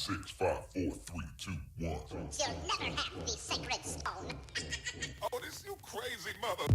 6, 5, 4, 3, 2, 1. You'll never have the sacred stone. Oh, this you crazy mother.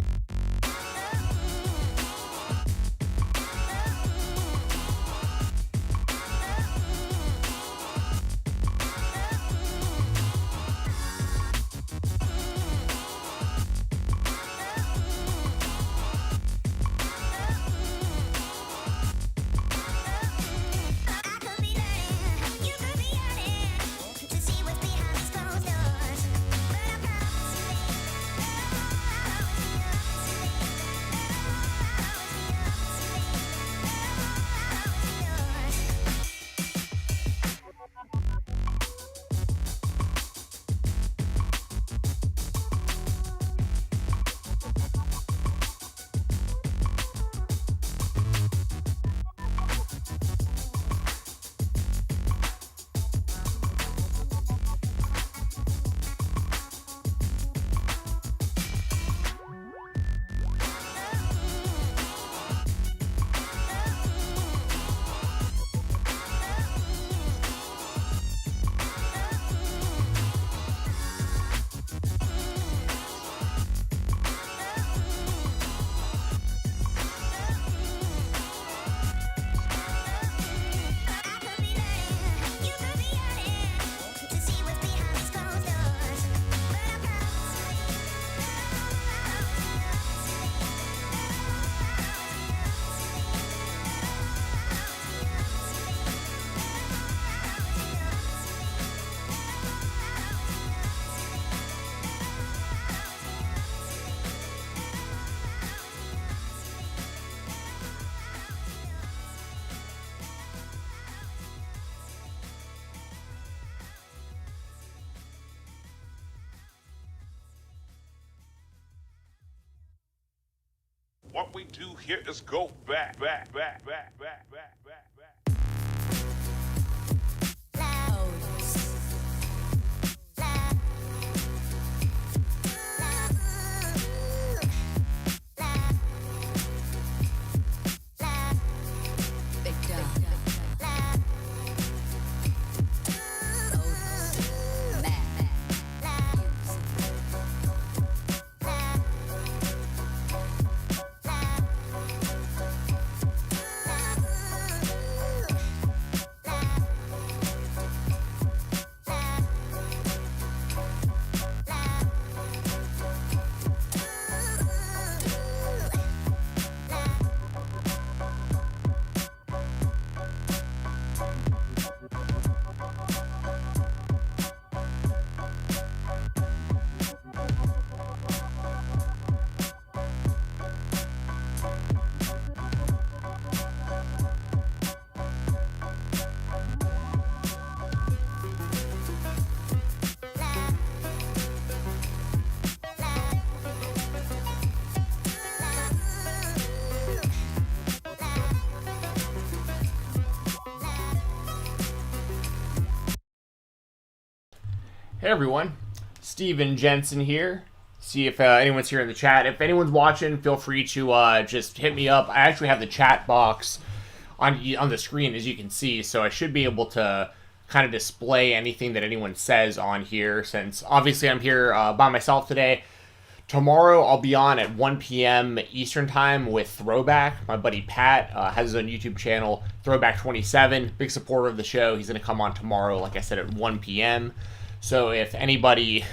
What we do here is go back. Hey everyone, Steven Jensen here. See if anyone's here in the chat. If anyone's watching, feel free to just hit me up. I actually have the chat box on the screen, as you can see, so I should be able to kind of display anything that anyone says on here, since obviously I'm here by myself today. Tomorrow I'll be on at 1 p.m. Eastern Time with Throwback. My buddy Pat has his own YouTube channel, Throwback27. Big supporter of the show. He's going to come on tomorrow, like I said, at 1 p.m. So if anybody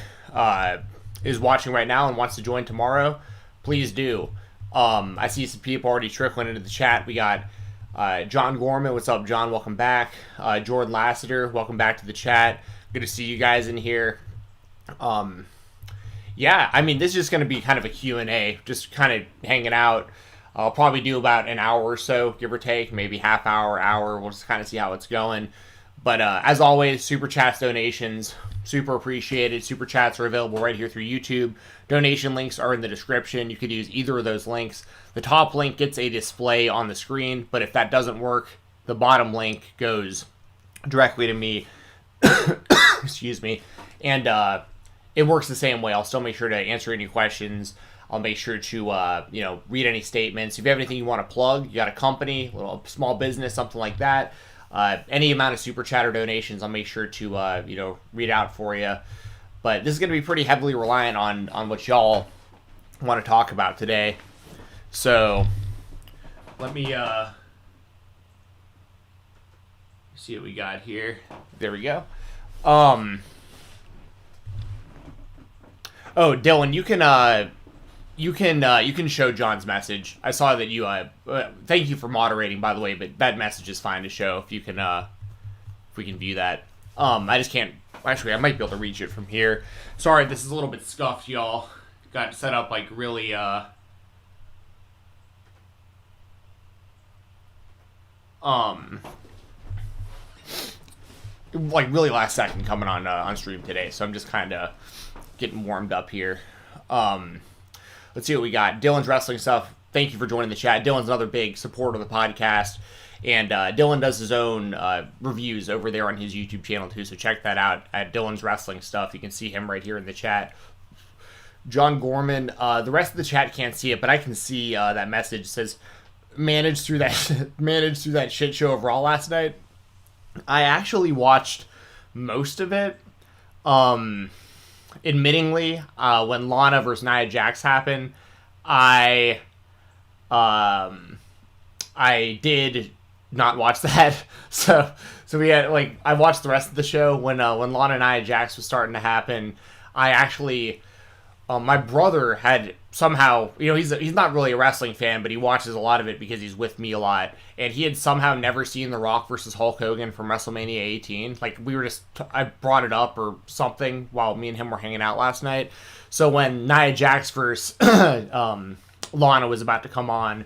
is watching right now and wants to join tomorrow, please do. I see some people already trickling into the chat. We got John Gorman. What's up, John? Welcome back. Jordan Lassiter, welcome back to the chat. Good to see you guys in here. Yeah, I mean, this is just going to be kind of a Q&A, just kind of hanging out. I'll probably do about an hour or so, give or take, maybe half hour. We'll just kind of see how it's going. But as always, super chats, donations, super appreciated. Super chats are available right here through YouTube. Donation links are in the description. You could use either of those links. The top link gets a display on the screen, but if that doesn't work, the bottom link goes directly to me. Excuse me. And it works the same way. I'll still make sure to answer any questions. I'll make sure to, read any statements. If you have anything you want to plug, you got a company, a little small business, something like that, Any amount of super chat or donations, I'll make sure to read out for you. But this is going to be pretty heavily reliant on what y'all want to talk about today. So let me see what we got here. There we go. Oh, Dylan, you can show John's message. I saw that you thank you for moderating, by the way, but that message is fine to show if you can if we can view that. I just can't. Actually, I might be able to reach it from here. Sorry, this is a little bit scuffed, y'all. Got set up like really like really last second coming on stream today, so I'm just kind of getting warmed up here. Let's see what we got. Dylan's wrestling stuff. Thank you for joining the chat. Dylan's another big supporter of the podcast, and Dylan does his own reviews over there on his YouTube channel too, so check that out at Dylan's wrestling stuff. You can see him right here in the chat. John Gorman, the rest of the chat can't see it, but I can see that message. It says, managed through that shit show of Raw last night. I actually watched most of it. Admittingly, when Lana versus Nia Jax happened, I did not watch that. So we had I watched the rest of the show when Lana and Nia Jax was starting to happen. I actually, my brother had somehow, he's not really a wrestling fan, but he watches a lot of it because he's with me a lot, and he had somehow never seen The Rock versus Hulk Hogan from WrestleMania 18. I brought it up or something while me and him were hanging out last night. So when Nia Jax versus Lana was about to come on,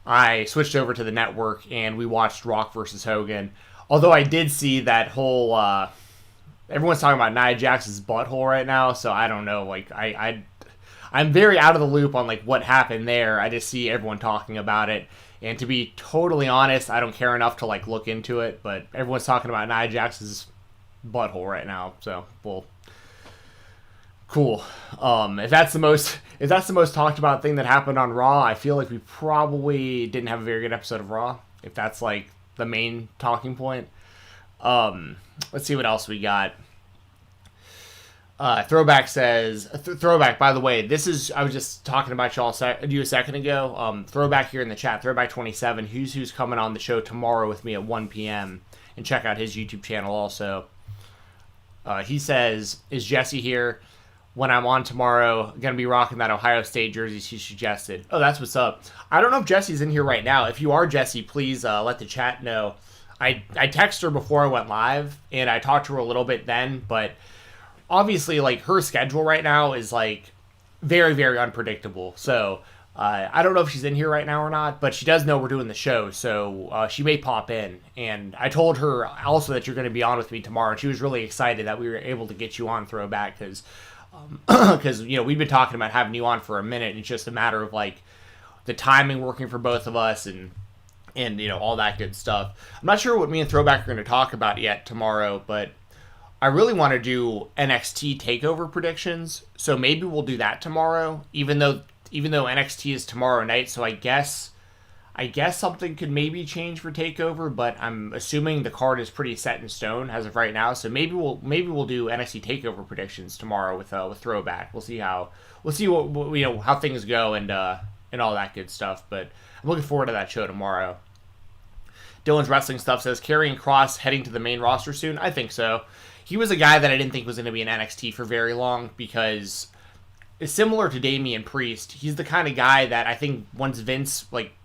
I switched over to the network and we watched Rock versus Hogan. Although I did see that whole, everyone's talking about Nia Jax's butthole right now, so I don't know, I'm very out of the loop on what happened there. I just see everyone talking about it, and to be totally honest, I don't care enough to look into it. But everyone's talking about Nia Jax's butthole right now, so well, cool. If that's the most talked about thing that happened on Raw, I feel like we probably didn't have a very good episode of Raw. If that's the main talking point. Let's see what else we got. Throwback says, Throwback, by the way, I was just talking about y'all a second ago. Throwback here in the chat, Throwback27, who's coming on the show tomorrow with me at 1 p.m. And check out his YouTube channel also. He says, is Jesse here? When I'm on tomorrow, going to be rocking that Ohio State jersey she suggested. Oh, that's what's up. I don't know if Jesse's in here right now. If you are Jesse, please let the chat know. I texted her before I went live, and I talked to her a little bit then, but obviously, her schedule right now is, very, very unpredictable. So, I don't know if she's in here right now or not, but she does know we're doing the show, so she may pop in. And I told her also that you're going to be on with me tomorrow, and she was really excited that we were able to get you on Throwback, because we've been talking about having you on for a minute, and it's just a matter of, the timing working for both of us, and all that good stuff. I'm not sure what me and Throwback are going to talk about yet tomorrow, but I really want to do NXT TakeOver predictions, so maybe we'll do that tomorrow, even though NXT is tomorrow night, so I guess something could maybe change for TakeOver, but I'm assuming the card is pretty set in stone as of right now, so maybe we'll do NXT TakeOver predictions tomorrow with Throwback. We'll see what how things go and all that good stuff, but I'm looking forward to that show tomorrow. Dylan's wrestling stuff says, Karrion Kross heading to the main roster soon? I think so. He was a guy that I didn't think was going to be in NXT for very long, because it's similar to Damian Priest. He's the kind of guy that I think once Vince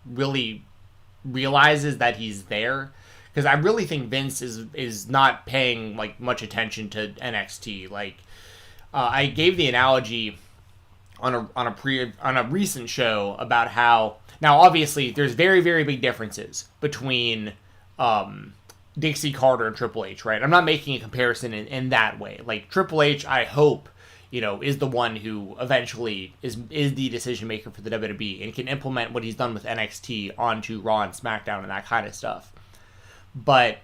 really realizes that he's there, because I really think Vince is not paying much attention to NXT. I gave the analogy on a recent show about how, now obviously there's very, very big differences between Dixie Carter and Triple H, right? I'm not making a comparison in that way. Triple H, I hope, is the one who eventually is the decision maker for the WWE and can implement what he's done with NXT onto Raw and SmackDown and that kind of stuff. But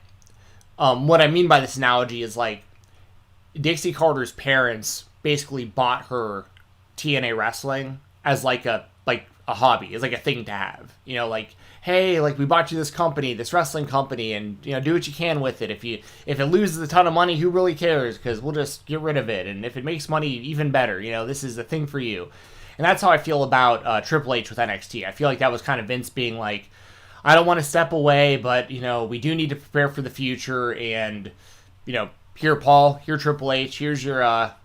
what I mean by this analogy is Dixie Carter's parents basically bought her TNA wrestling as a a hobby. It's like a thing to have. You know, like, hey, like we bought you this company, this wrestling company, and you know, do what you can with it. If it loses a ton of money, who really cares? Because we'll just get rid of it. And if it makes money, even better. You know, this is a thing for you. And that's how I feel about Triple H with NXT. I feel like that was kind of Vince being like, I don't want to step away, but you know, we do need to prepare for the future. And you know, here, Paul, here, Triple H, here's your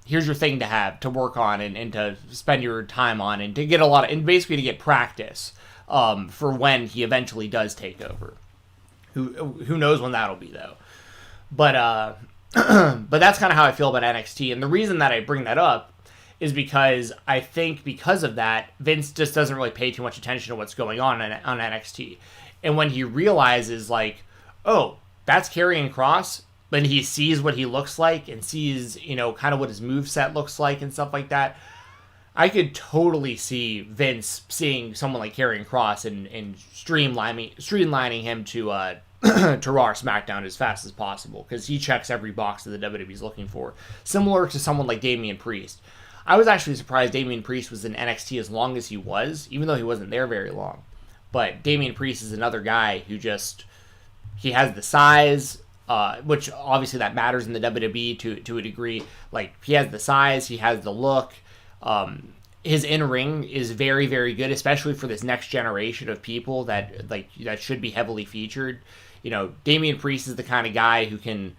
thing to have to work on and to spend your time on and to get a lot of, and basically to get practice for when he eventually does take over. Who knows when that'll be though. But but that's kind of how I feel about NXT. And the reason that I bring that up is because I think because of that, Vince just doesn't really pay too much attention to what's going on NXT. And when he realizes like, oh, that's Karrion Kross, when he sees what he looks like and sees, you know, kind of what his moveset looks like and stuff like that, I could totally see Vince seeing someone like Karrion Kross and streamlining him to to Raw or SmackDown as fast as possible, because he checks every box that the WWE's looking for. Similar to someone like Damian Priest. I was actually surprised Damian Priest was in NXT as long as he was, even though he wasn't there very long. But Damian Priest is another guy who just, he has the size, which obviously that matters in the WWE to a degree. Like, he has the size, he has the look. His in-ring is very, very good, especially for this next generation of people that should be heavily featured. You know, Damian Priest is the kind of guy who can,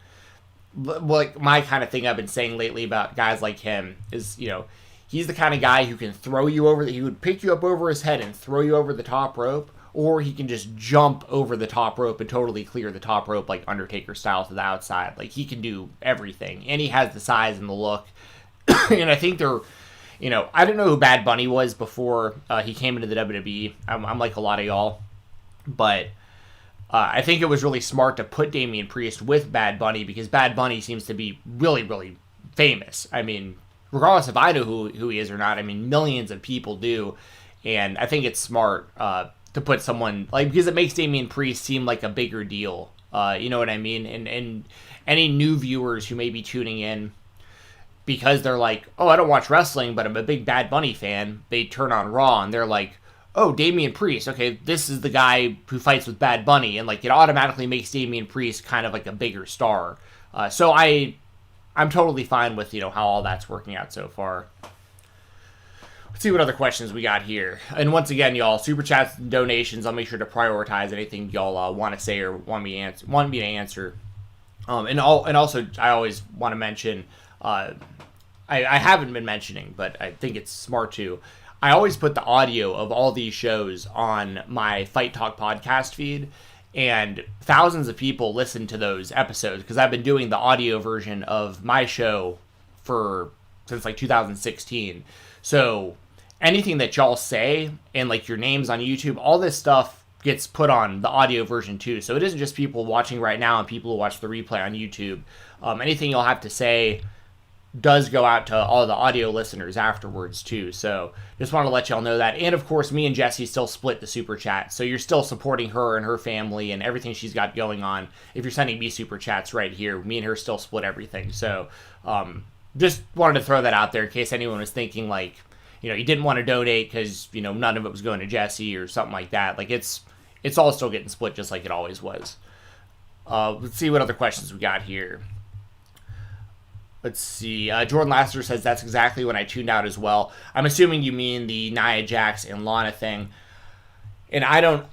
like, my kind of thing I've been saying lately about guys like him is, you know, he's the kind of guy who can throw you over, he would pick you up over his head and throw you over the top rope, or he can just jump over the top rope and totally clear the top rope like Undertaker style to the outside. Like, he can do everything, and he has the size and the look. And I think they're, you know, I didn't know who Bad Bunny was before he came into the WWE. I'm like a lot of y'all, but I think it was really smart to put Damian Priest with Bad Bunny, because Bad Bunny seems to be really, really famous. I mean, regardless if I know who he is or not, I mean, millions of people do, and I think it's smart to put someone, like, because it makes Damian Priest seem like a bigger deal. You know what I mean? And any new viewers who may be tuning in because they're like, oh, I don't watch wrestling, but I'm a big Bad Bunny fan, they turn on Raw and they're like, oh, Damian Priest, okay, this is the guy who fights with Bad Bunny, and like it automatically makes Damian Priest kind of like a bigger star. So I'm totally fine with, you know, how all that's working out so far. Let's see what other questions we got here. And once again, y'all, super chats and donations, I'll make sure to prioritize anything y'all want to say or want me to answer. And also, I always want to mention, I haven't been mentioning, but I think it's smart to. I always put the audio of all these shows on my Fight Talk podcast feed, and thousands of people listen to those episodes because I've been doing the audio version of my show since like 2016. So anything that y'all say and like your names on YouTube, all this stuff gets put on the audio version too. So it isn't just people watching right now and people who watch the replay on YouTube. Anything you'll have to say does go out to all the audio listeners afterwards too. So just want to let y'all know that. And of course, me and Jessie still split the super chat. So you're still supporting her and her family and everything she's got going on. If you're sending me super chats right here, me and her still split everything. So just wanted to throw that out there in case anyone was thinking like, you know, you didn't want to donate because, you know, none of it was going to Jessie or something like that. Like it's all still getting split just like it always was. Let's see what other questions we got here. Let's see. Jordan Lasseter says that's exactly when I tuned out as well. I'm assuming you mean the Nia Jax and Lana thing. And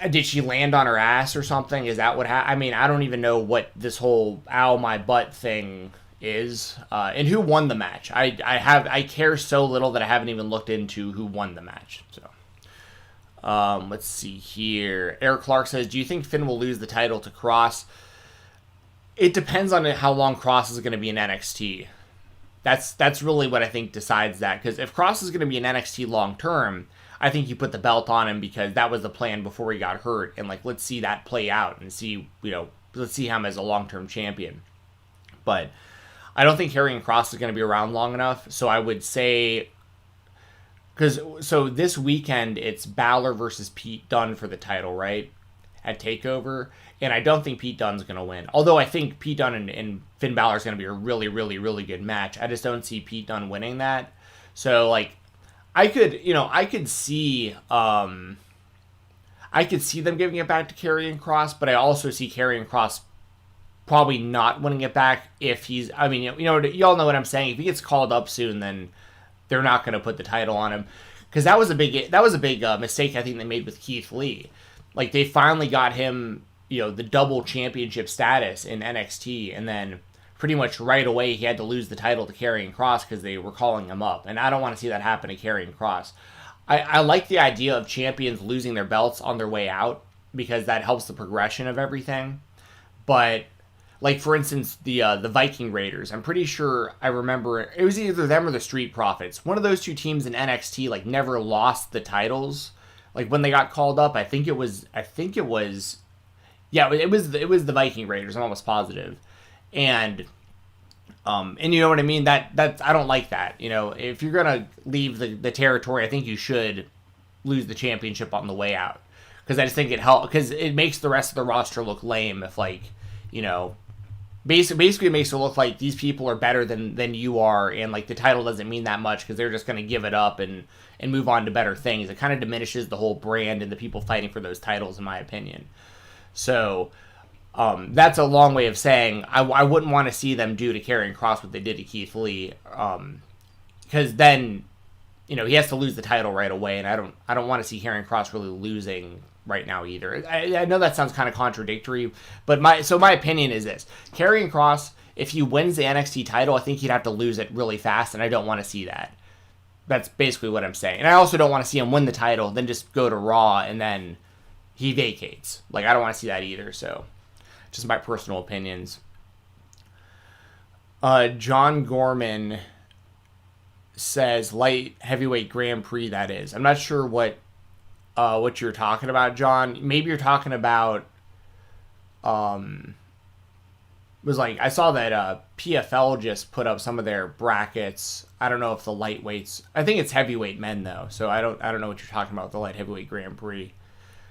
did she land on her ass or something? Is that what happened? I mean, I don't even know what this whole ow my butt thing is. And who won the match? I care so little that I haven't even looked into who won the match. So, let's see here. Eric Clark says, do you think Finn will lose the title to Cross? It depends on how long Cross is going to be in NXT. That's really what I think decides that. Because if Cross is going to be in NXT long term, I think you put the belt on him because that was the plan before he got hurt. And like, let's see that play out and see, you know, let's see him as a long term champion. But I don't think Karrion Kross is going to be around long enough. So I would say, so this weekend it's Balor versus Pete Dunne for the title, right? At TakeOver. And I don't think Pete Dunne's going to win. Although I think Pete Dunne and Finn Balor is going to be a really, really, really good match. I just don't see Pete Dunne winning that. So, like, I could see them giving it back to Karrion Kross, but I also see Karrion Kross probably not winning it back if he's. I mean, y'all know what I'm saying. If he gets called up soon, then they're not going to put the title on him, because that was a big mistake I think they made with Keith Lee. Like, they finally got him, the double championship status in NXT, and then pretty much right away he had to lose the title to Karrion Kross because they were calling him up, and I don't want to see that happen to Karrion Kross. I like the idea of champions losing their belts on their way out, because that helps the progression of everything. But, like, for instance, the Viking Raiders, I'm pretty sure I remember it was either them or the Street Profits. One of those two teams in NXT, like, never lost the titles. Like, when they got called up, it was the Viking Raiders, I'm almost positive. And you know what I mean? That's I don't like that. If you're gonna leave the territory, I think you should lose the championship on the way out, because I just think it helps, because it makes the rest of the roster look lame. If, like, basically it makes it look like these people are better than you are, and, like, the title doesn't mean that much because they're just gonna give it up and move on to better things. It kind of diminishes the whole brand and the people fighting for those titles, in my opinion. So. That's a long way of saying I wouldn't want to see them do to Karrion Kross what they did to Keith Lee, because then, he has to lose the title right away, and I don't want to see Karrion Kross really losing right now either. I know that sounds kind of contradictory, but my opinion is this: Karrion Kross, if he wins the NXT title, I think he'd have to lose it really fast, and I don't want to see that. That's basically what I'm saying, and I also don't want to see him win the title, then just go to Raw, and then he vacates. Like, I don't want to see that either. So. Just my personal opinions. John Gorman says light heavyweight Grand Prix, that is. I'm not sure what you're talking about, John. Maybe you're talking about I saw that PFL just put up some of their brackets. I don't know if the lightweights. I think it's heavyweight men though, so I don't know what you're talking about with the light heavyweight Grand Prix.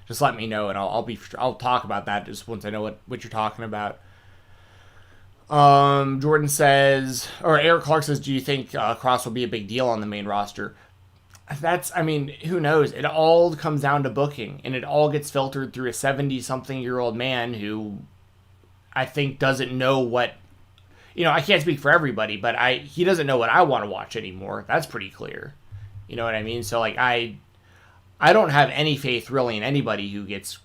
Just let me know, and I'll talk about that just once I know what you're talking about. Jordan says, or Eric Clark says, do you think Kross will be a big deal on the main roster? Who knows? It all comes down to booking, and it all gets filtered through a 70-something-year-old man who I think doesn't know what, I can't speak for everybody, but he doesn't know what I want to watch anymore. That's pretty clear. You know what I mean? So, like, I don't have any faith really in anybody who gets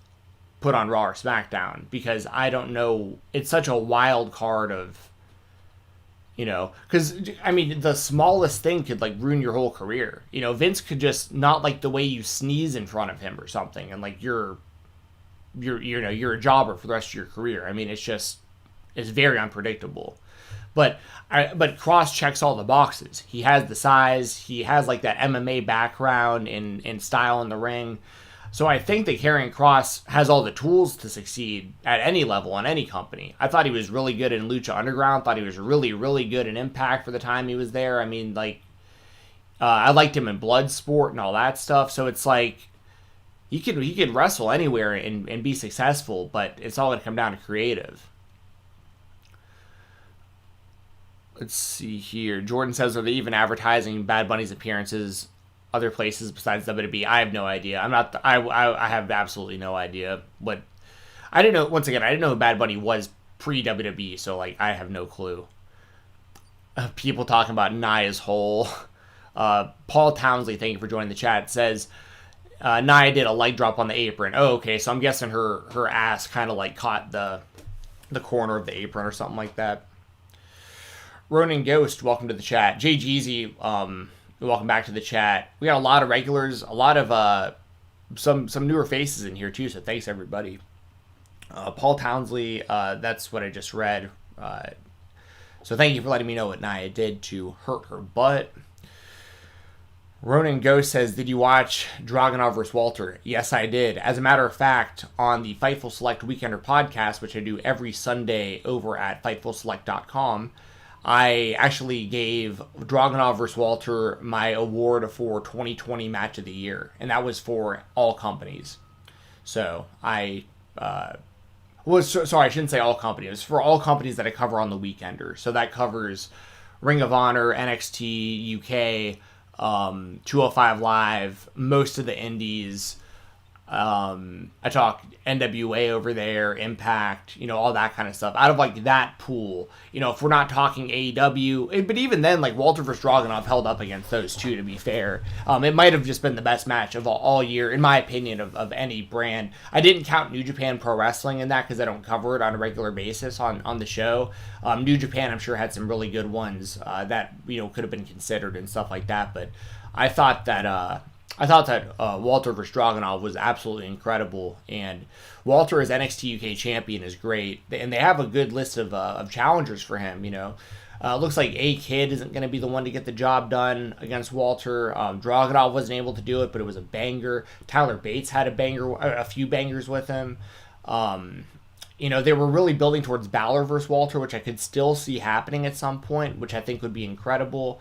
put on Raw or SmackDown, because I don't know. It's such a wild card of, because, the smallest thing could, like, ruin your whole career. Vince could just not like the way you sneeze in front of him or something, and, like, you're a jobber for the rest of your career. It's very unpredictable. But Kross checks all the boxes. He has the size. He has, like, that MMA background in style in the ring. So I think that Karrion Kross has all the tools to succeed at any level on any company. I thought he was really good in Lucha Underground. Thought he was really, really good in Impact for the time he was there. I liked him in Bloodsport and all that stuff. So it's like he could wrestle anywhere and be successful, but it's all going to come down to creative. Let's see here. Jordan says, are they even advertising Bad Bunny's appearances other places besides WWE? I have no idea. I have absolutely no idea. But I didn't know, once again, I didn't know who Bad Bunny was pre-WWE, so, like, I have no clue. People talking about Nia's hole. Paul Townsley, thank you for joining the chat, says, Nia did a leg drop on the apron. Oh, okay, so I'm guessing her ass kind of, like, caught the corner of the apron or something like that. Ronin Ghost, welcome to the chat. Jay Jeezy, welcome back to the chat. We got a lot of regulars, a lot of some newer faces in here too, so thanks everybody. Paul Townsley, that's what I just read. So thank you for letting me know what Nia did to hurt her butt. Ronin Ghost says, did you watch Dragunov vs. Walter? Yes, I did. As a matter of fact, on the Fightful Select Weekender podcast, which I do every Sunday over at FightfulSelect.com, I actually gave Dragunov vs. Walter my award for 2020 Match of the Year, and that was for all companies. So I sorry, I shouldn't say all companies. It was for all companies that I cover on the Weekender. So that covers Ring of Honor, NXT UK, 205 Live, most of the indies. I talk NWA over there, Impact, all that kind of stuff. Out of like that pool, if we're not talking AEW, but even then, like Walter vs. Dragunov held up against those two. To be fair, it might have just been the best match of all year, in my opinion, of any brand. I didn't count New Japan Pro Wrestling in that because I don't cover it on a regular basis on the show. New Japan, I'm sure, had some really good ones that could have been considered and stuff like that. But I thought that. Walter vs. Dragunov was absolutely incredible, and Walter as NXT UK champion is great, and they have a good list of challengers for him. Looks like A-Kid isn't going to be the one to get the job done against Walter. Dragunov wasn't able to do it, but it was a banger. Tyler Bates had a few bangers with him. They were really building towards Balor versus Walter, which I could still see happening at some point, which I think would be incredible.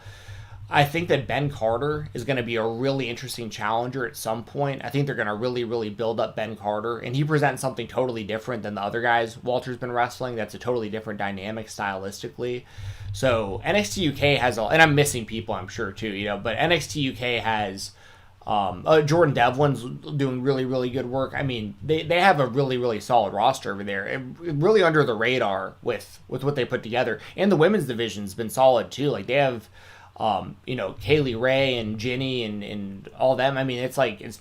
I think that Ben Carter is going to be a really interesting challenger at some point. I think they're going to really, really build up Ben Carter, and he presents something totally different than the other guys Walter's been wrestling. That's a totally different dynamic stylistically. So NXT UK has and I'm missing people, I'm sure too, but NXT UK has Jordan Devlin's doing really, really good work. I mean, they have a really, really solid roster over there, really under the radar with what they put together. And the women's division's been solid too. Like they have Kaylee Ray and Ginny and all them. I mean, it's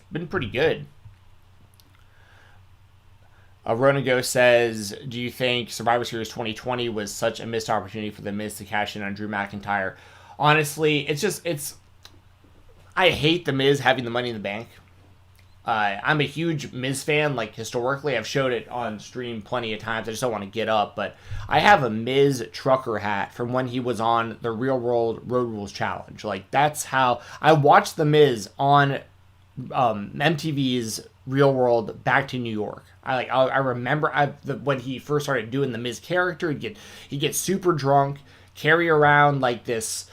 been pretty good. Ronago says, do you think Survivor Series 2020 was such a missed opportunity for The Miz to cash in on Drew McIntyre? Honestly, I hate The Miz having the Money in the Bank. I'm a huge Miz fan, like historically. I've showed it on stream plenty of times. I just don't want to get up. But I have a Miz trucker hat from when he was on the Real World Road Rules Challenge. Like, that's how I watched The Miz on MTV's Real World Back to New York. I remember when he first started doing the Miz character, he'd get super drunk, carry around like this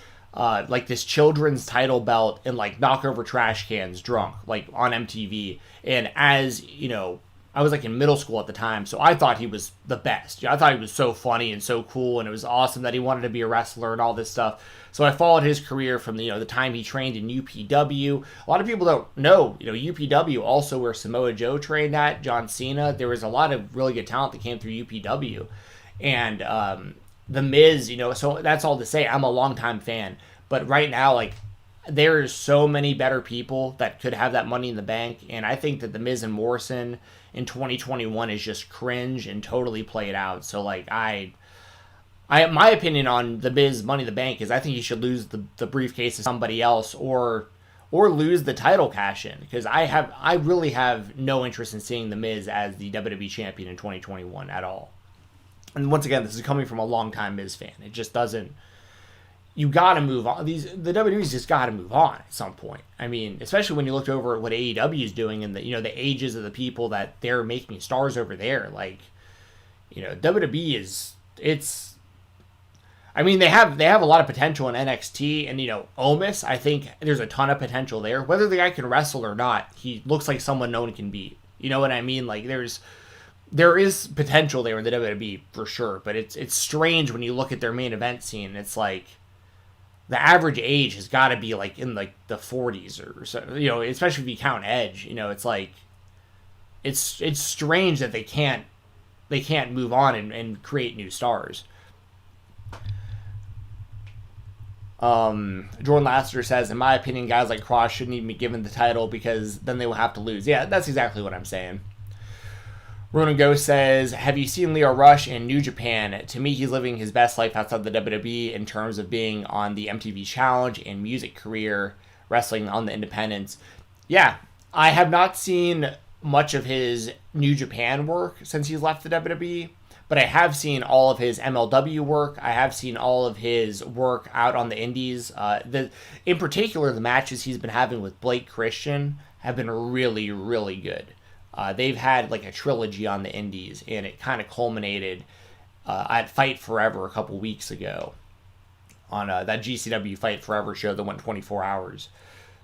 children's title belt and like knock over trash cans drunk, like on MTV. And as I was like in middle school at the time, so I thought he was the best. I thought he was so funny and so cool, and it was awesome that he wanted to be a wrestler and all this stuff. So I followed his career from the time he trained in UPW. A lot of people don't know, UPW also where Samoa Joe trained at, John Cena. There was a lot of really good talent that came through UPW. And The Miz, so that's all to say, I'm a longtime fan. But right now, like, there's so many better people that could have that Money in the Bank. And I think that The Miz and Morrison in 2021 is just cringe and totally played out. So, like, my opinion on The Miz Money in the Bank is I think he should lose the briefcase to somebody else or lose the title cash in. Because I really have no interest in seeing The Miz as the WWE champion in 2021 at all. And once again, this is coming from a longtime Miz fan. It just doesn't. You got to move on. The WWE's just got to move on at some point. I mean, especially when you looked over at what AEW is doing and the ages of the people that they're making stars over there. Like, WWE is I mean, they have a lot of potential in NXT and Omos. I think there's a ton of potential there. Whether the guy can wrestle or not, he looks like someone no one can beat. You know what I mean? Like there is potential there in the WWE for sure, but it's strange when you look at their main event scene. It's like the average age has got to be like in like the 40s or so, especially if you count Edge. It's like it's strange that they can't move on and create new stars. Jordan Lassiter says, in my opinion, guys like Cross shouldn't even be given the title because then they will have to lose. Yeah, that's exactly what I'm saying. Ronan Go says, have you seen Leo Rush in New Japan? To me, he's living his best life outside the WWE in terms of being on the MTV Challenge and music career, wrestling on the independents. Yeah, I have not seen much of his New Japan work since he's left the WWE, but I have seen all of his MLW work. I have seen all of his work out on the indies. In particular, the matches he's been having with Blake Christian have been really, really good. They've had like a trilogy on the indies, and it kind of culminated at Fight Forever a couple weeks ago on that GCW Fight Forever show that went 24 hours.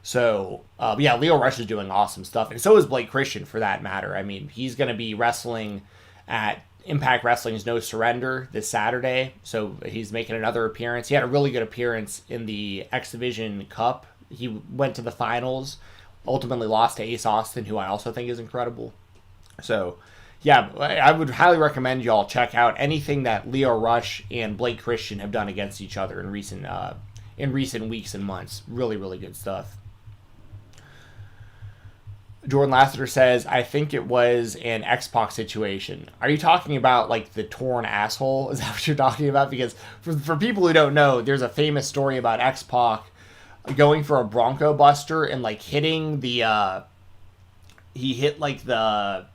So, yeah, Leo Rush is doing awesome stuff, and so is Blake Christian for that matter. I mean, he's going to be wrestling at Impact Wrestling's No Surrender this Saturday, so he's making another appearance. He had a really good appearance in the X Division Cup he went to the finals, ultimately lost to Ace Austin, who I also think is incredible. So, yeah, I would highly recommend y'all check out anything that Lio Rush and Blake Christian have done against each other in recent weeks and months. Really, really good stuff. Jordan Lassiter says, I think it was an X-Pac situation. Are you talking about, like, the torn asshole? Is that what you're talking about? Because for people who don't know, there's a famous story about X-Pac going for a Bronco Buster and, like, hitting the, he hit, like, the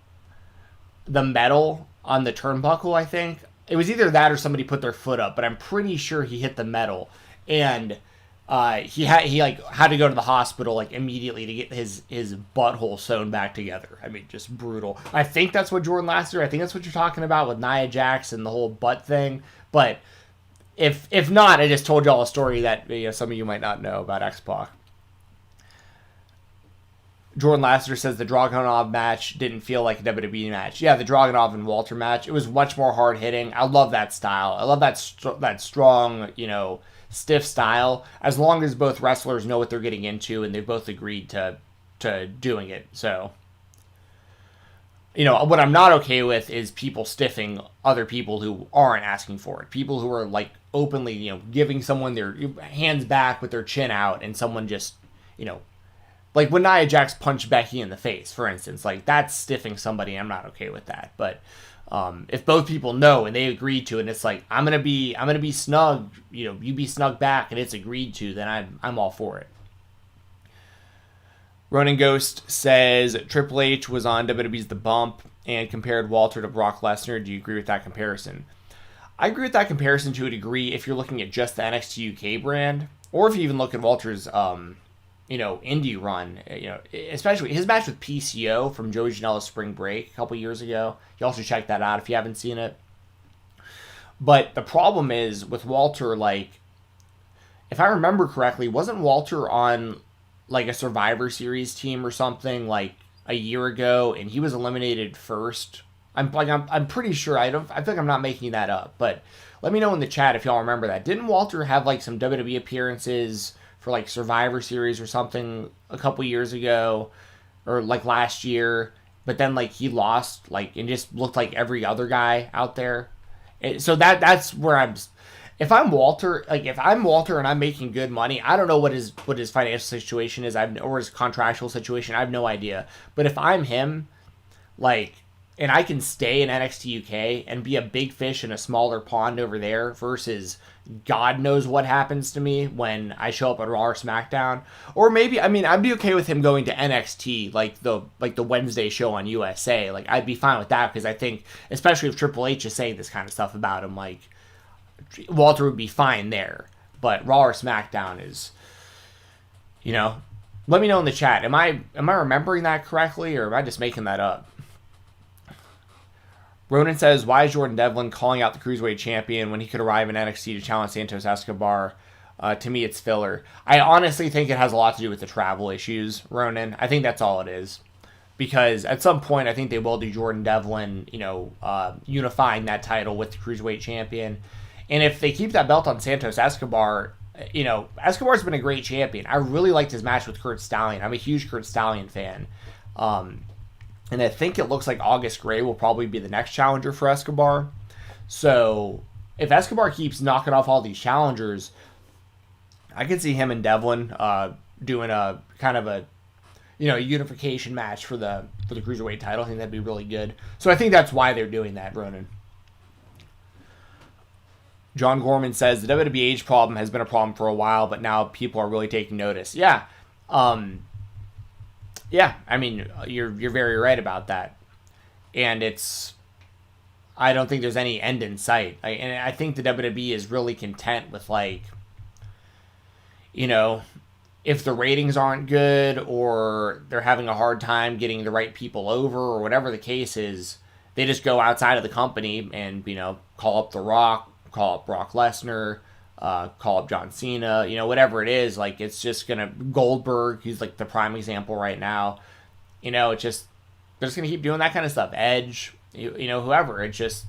metal on the turnbuckle, I think. It was either that or somebody put their foot up, but I'm pretty sure he hit the metal. And he had to go to the hospital like immediately to get his butthole sewn back together. I mean, just brutal. I think that's what Jordan Lassiter. I think that's what you're talking about with Nia Jax and the whole butt thing. But if not, I just told y'all a story that some of you might not know about X-Pac. Jordan Lassiter says the Dragunov match didn't feel like a WWE match. Yeah, the Dragunov and Walter match, it was much more hard hitting. I love that style. I love that strong, stiff style, as long as both wrestlers know what they're getting into and they've both agreed to doing it. So, what I'm not okay with is people stiffing other people who aren't asking for it. People who are like openly, giving someone their hands back with their chin out and someone just, like when Nia Jax punched Becky in the face, for instance, like that's stiffing somebody. I'm not okay with that. But if both people know and they agree to it, and it's like I'm gonna be snug, you be snug back, and it's agreed to, then I'm all for it. Ronin Ghost says Triple H was on WWE's The Bump and compared Walter to Brock Lesnar. Do you agree with that comparison? I agree with that comparison to a degree if you're looking at just the NXT UK brand, or if you even look at Walter's indie run, especially his match with PCO from Joey Janela's Spring Break a couple years ago. You also check that out if you haven't seen it. But the problem is with Walter, like, if I remember correctly, wasn't Walter on like a Survivor Series team or something like a year ago, and he was eliminated first? I'm pretty sure. I feel like I'm not making that up, but let me know in the chat if y'all remember that. Didn't Walter have like some WWE appearances for like Survivor Series or something a couple years ago, or like last year, but then like he lost, like, and just looked like every other guy out there? So that's where if I'm Walter and I'm making good money, I don't know what his financial situation is, or his contractual situation, I have no idea. But if I'm him, like, and I can stay in NXT UK and be a big fish in a smaller pond over there versus God knows what happens to me when I show up at Raw or SmackDown. Or maybe, I'd be okay with him going to NXT, like the Wednesday show on USA. Like, I'd be fine with that, because I think, especially if Triple H is saying this kind of stuff about him, like, Walter would be fine there. But Raw or SmackDown is, let me know in the chat. Am I remembering that correctly, or am I just making that up? Ronan says, why is Jordan Devlin calling out the Cruiserweight champion when he could arrive in NXT to challenge Santos Escobar? To me, it's filler. I honestly think it has a lot to do with the travel issues, Ronan. I think that's all it is. Because at some point, I think they will do Jordan Devlin, unifying that title with the Cruiserweight champion. And if they keep that belt on Santos Escobar, Escobar's been a great champion. I really liked his match with Kurt Stallion. I'm a huge Kurt Stallion fan. And I think it looks like August Gray will probably be the next challenger for Escobar. So if Escobar keeps knocking off all these challengers, I could see him and Devlin doing a kind of a unification match for the Cruiserweight title. I think that'd be really good. So I think that's why they're doing that, Ronan. John Gorman says the WWE age problem has been a problem for a while, but now people are really taking notice. Yeah. Yeah, you're very right about that. And I don't think there's any end in sight. And I think the WWE is really content with, like, if the ratings aren't good or they're having a hard time getting the right people over or whatever the case is, they just go outside of the company and, call up The Rock, call up Brock Lesnar, call up John Cena, whatever it is. Like, it's just gonna, Goldberg, he's like the prime example right now. They're just gonna keep doing that kind of stuff. Edge, whoever. It's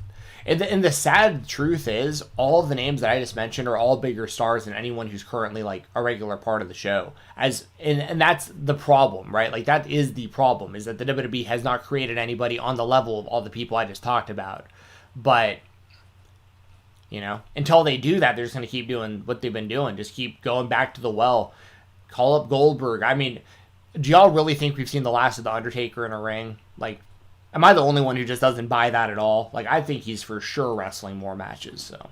And the sad truth is, all of the names that I just mentioned are all bigger stars than anyone who's currently like a regular part of the show. And that's the problem, right? Like that is the problem, is that the WWE has not created anybody on the level of all the people I just talked about. But until they do that, they're just going to keep doing what they've been doing. Just keep going back to the well. Call up Goldberg. I mean, do y'all really think we've seen the last of The Undertaker in a ring? Like, am I the only one who just doesn't buy that at all? Like, I think he's for sure wrestling more matches, so.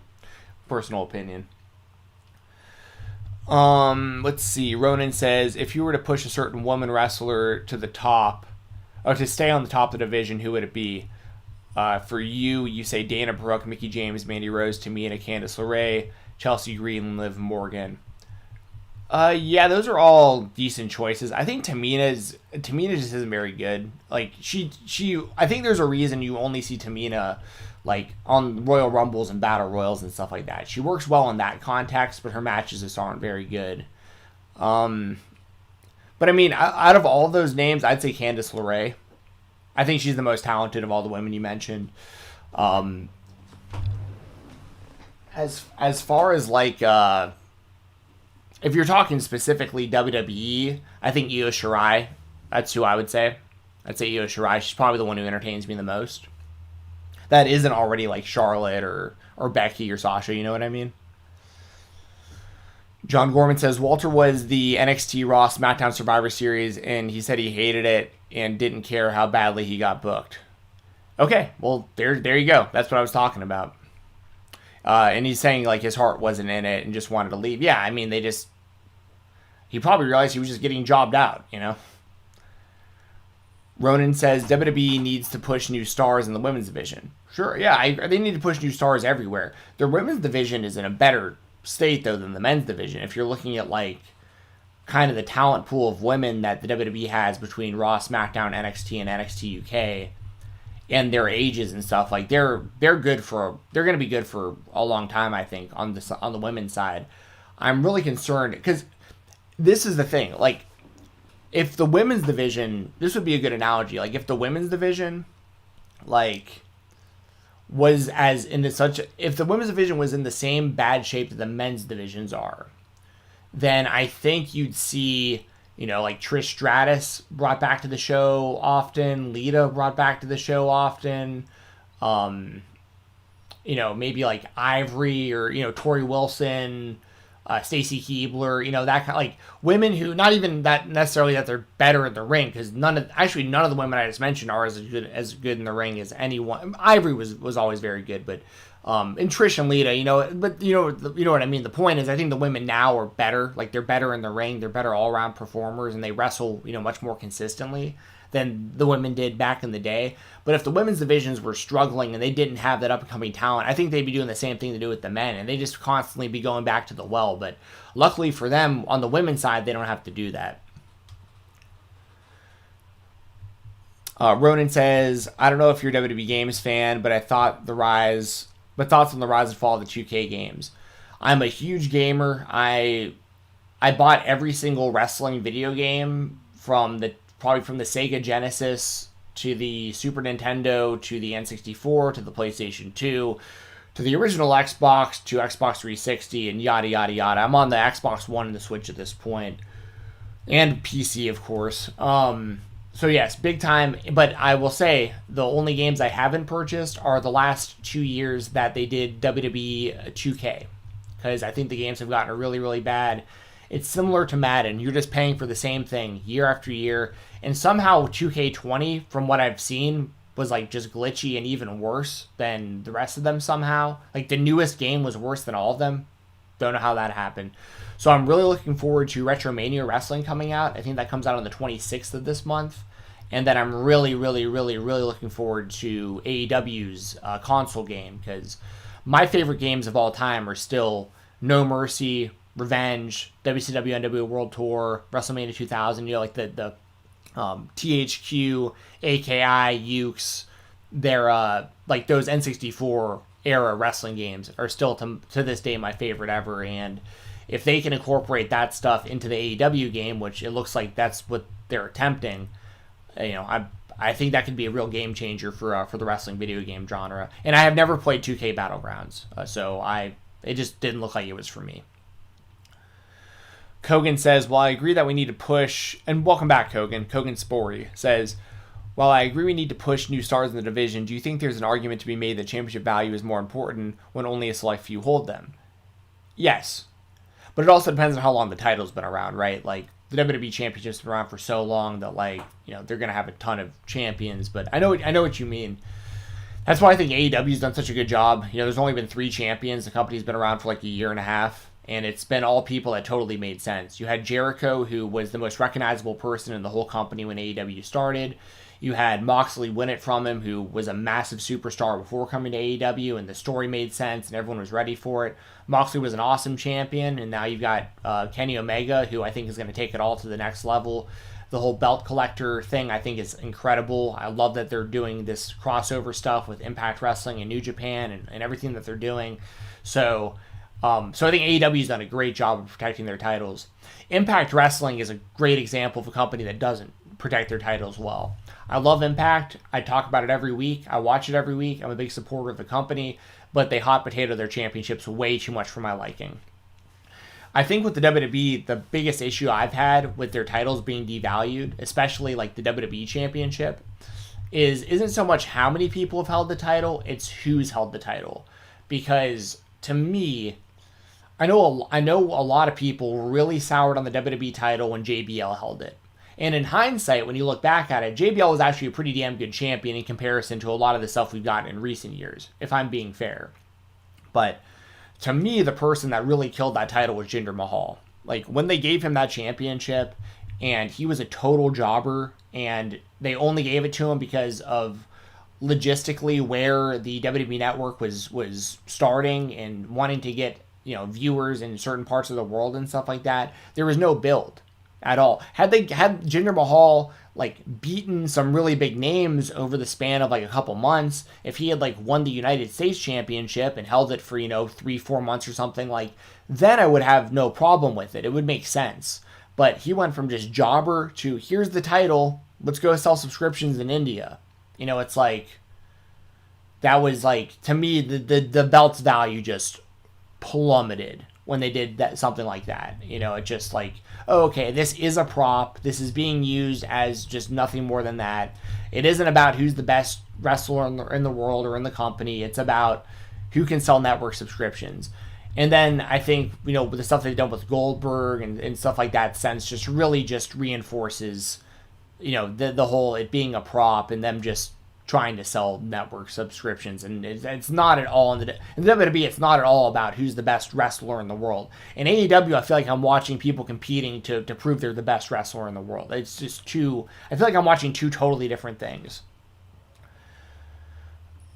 Personal opinion. Let's see. Ronan says, if you were to push a certain woman wrestler to the top, or to stay on the top of the division, who would it be? For you say Dana Brooke, Mickie James, Mandy Rose, Tamina, Candice LeRae, Chelsea Green, Liv Morgan. Yeah, those are all decent choices. I think Tamina just isn't very good. Like I think there's a reason you only see Tamina like on Royal Rumbles and Battle Royals and stuff like that. She works well in that context, but her matches just aren't very good. But I mean, out of all of those names, I'd say Candice LeRae. I think she's the most talented of all the women you mentioned. As far as like if you're talking specifically WWE, I think Io Shirai. That's who I would say. I'd say Io Shirai. She's probably the one who entertains me the most. That isn't already like Charlotte or Becky or Sasha. You know what I mean? John Gorman says Walter was the NXT Raw SmackDown Survivor Series, and he said he hated it and didn't care how badly he got booked. Okay, well there you go. That's what I was talking about. And he's saying like his heart wasn't in it and just wanted to leave. Yeah, I mean he probably realized he was just getting jobbed out, Ronan says WWE needs to push new stars in the women's division. Sure, yeah, they need to push new stars everywhere. The women's division is in a better state though than the men's division. If you're looking at like kind of the talent pool of women that the WWE has between Raw, SmackDown, NXT, and NXT UK, and their ages and stuff, like they're going to be good for a long time. I think on the women's side, I'm really concerned because this is the thing. Like, if the women's division, this would be a good analogy. Like, if the women's division, like, was if the women's division was in the same bad shape that the men's divisions are, then I think you'd see, like Trish Stratus brought back to the show often, Lita brought back to the show often, maybe like Ivory or, Tori Wilson, Stacy Keibler, that kind of like women who, not even that necessarily that they're better in the ring, because none of the women I just mentioned are as good in the ring as anyone. Ivory was always very good, but and Trish and Lita, but you know what I mean. The point is, I think the women now are better. Like, they're better in the ring, they're better all around performers, and they wrestle much more consistently than the women did back in the day. But if the women's divisions were struggling and they didn't have that up-and-coming talent, I think they'd be doing the same thing to do with the men, and they just constantly be going back to the well. But luckily for them, on the women's side, they don't have to do that. Ronan says, I don't know if you're a WWE Games fan, but thoughts on the rise and fall of the 2K games. I'm a huge gamer. I bought every single wrestling video game from the Sega Genesis to the Super Nintendo to the N64 to the PlayStation 2 to the original Xbox to Xbox 360 and yada yada yada. I'm on the Xbox One and the Switch at this point, and PC, of course. So yes, big time. But I will say the only games I haven't purchased are the last 2 years that they did WWE 2K, because I think the games have gotten really, really bad. It's similar to Madden. You're just paying for the same thing year after year. And somehow 2K20, from what I've seen, was like just glitchy and even worse than the rest of them somehow. Like, the newest game was worse than all of them. Don't know how that happened. So I'm really looking forward to Retromania Wrestling coming out. I think that comes out on the 26th of this month. And then I'm really, really, really, really looking forward to AEW's console game, because my favorite games of all time are still No Mercy, Revenge, WCW NWO World Tour, WrestleMania 2000, like the THQ, AKI, Ukes. They're like those N64 era wrestling games are still to this day my favorite ever. And if they can incorporate that stuff into the AEW game, which it looks like that's what they're attempting, I'm I think that could be a real game changer for the wrestling video game genre. And I have never played 2K Battlegrounds, so it just didn't look like it was for me. Kogan says, "Well, I agree that we need to push," and welcome back, Kogan. Kogan Spory says, "While I agree we need to push new stars in the division, do you think there's an argument to be made that championship value is more important when only a select few hold them?" Yes. But it also depends on how long the title's been around, right? Like, the WWE Championship's been around for so long that, like, you know, they're going to have a ton of champions. But I know what you mean. That's why I think AEW's done such a good job. You know, there's only been 3 champions. The company's been around for like a year and a half. And it's been all people that totally made sense. You had Jericho, who was the most recognizable person in the whole company when AEW started. You had Moxley win it from him, who was a massive superstar before coming to AEW, and the story made sense, and everyone was ready for it. Moxley was an awesome champion, and now you've got Kenny Omega, who I think is going to take it all to the next level. The whole belt collector thing, I think, is incredible. I love that they're doing this crossover stuff with Impact Wrestling and New Japan and everything that they're doing. So I think AEW's done a great job of protecting their titles. Impact Wrestling is a great example of a company that doesn't protect their titles well. I love Impact. I talk about it every week. I watch it every week. I'm a big supporter of the company, but they hot potato their championships way too much for my liking. I think with the WWE, the biggest issue I've had with their titles being devalued, especially like the WWE Championship, isn't so much how many people have held the title, it's who's held the title. Because to me, I know a lot of people really soured on the WWE title when JBL held it. And in hindsight, when you look back at it, JBL was actually a pretty damn good champion in comparison to a lot of the stuff we've gotten in recent years, if I'm being fair. But to me, the person that really killed that title was Jinder Mahal. Like, when they gave him that championship, and he was a total jobber, and they only gave it to him because of logistically where the WWE Network was starting and wanting to get, you know, viewers in certain parts of the world and stuff like that, there was no build at all. Had Jinder Mahal like beaten some really big names over the span of like a couple months, if he had like won the United States Championship and held it for, you know, 3-4 months or something, like, then I would have no problem with it. It would make sense. But he went from just jobber to, here's the title, let's go sell subscriptions in India. You know, it's like, that was like, to me, the belt's value just plummeted when they did something like that. You know, it just like, oh, okay, this is a prop. This is being used as just nothing more than that. It isn't about who's the best wrestler in the world or in the company. It's about who can sell network subscriptions. And then I think, you know, with the stuff they've done with Goldberg and stuff like that, sense just really just reinforces, you know, the whole it being a prop and them just trying to sell network subscriptions. And it's not at all in the WWE, it's not at all about who's the best wrestler in the world. In AEW, I feel like I'm watching people competing to prove they're the best wrestler in the world. It's just I feel like I'm watching two totally different things.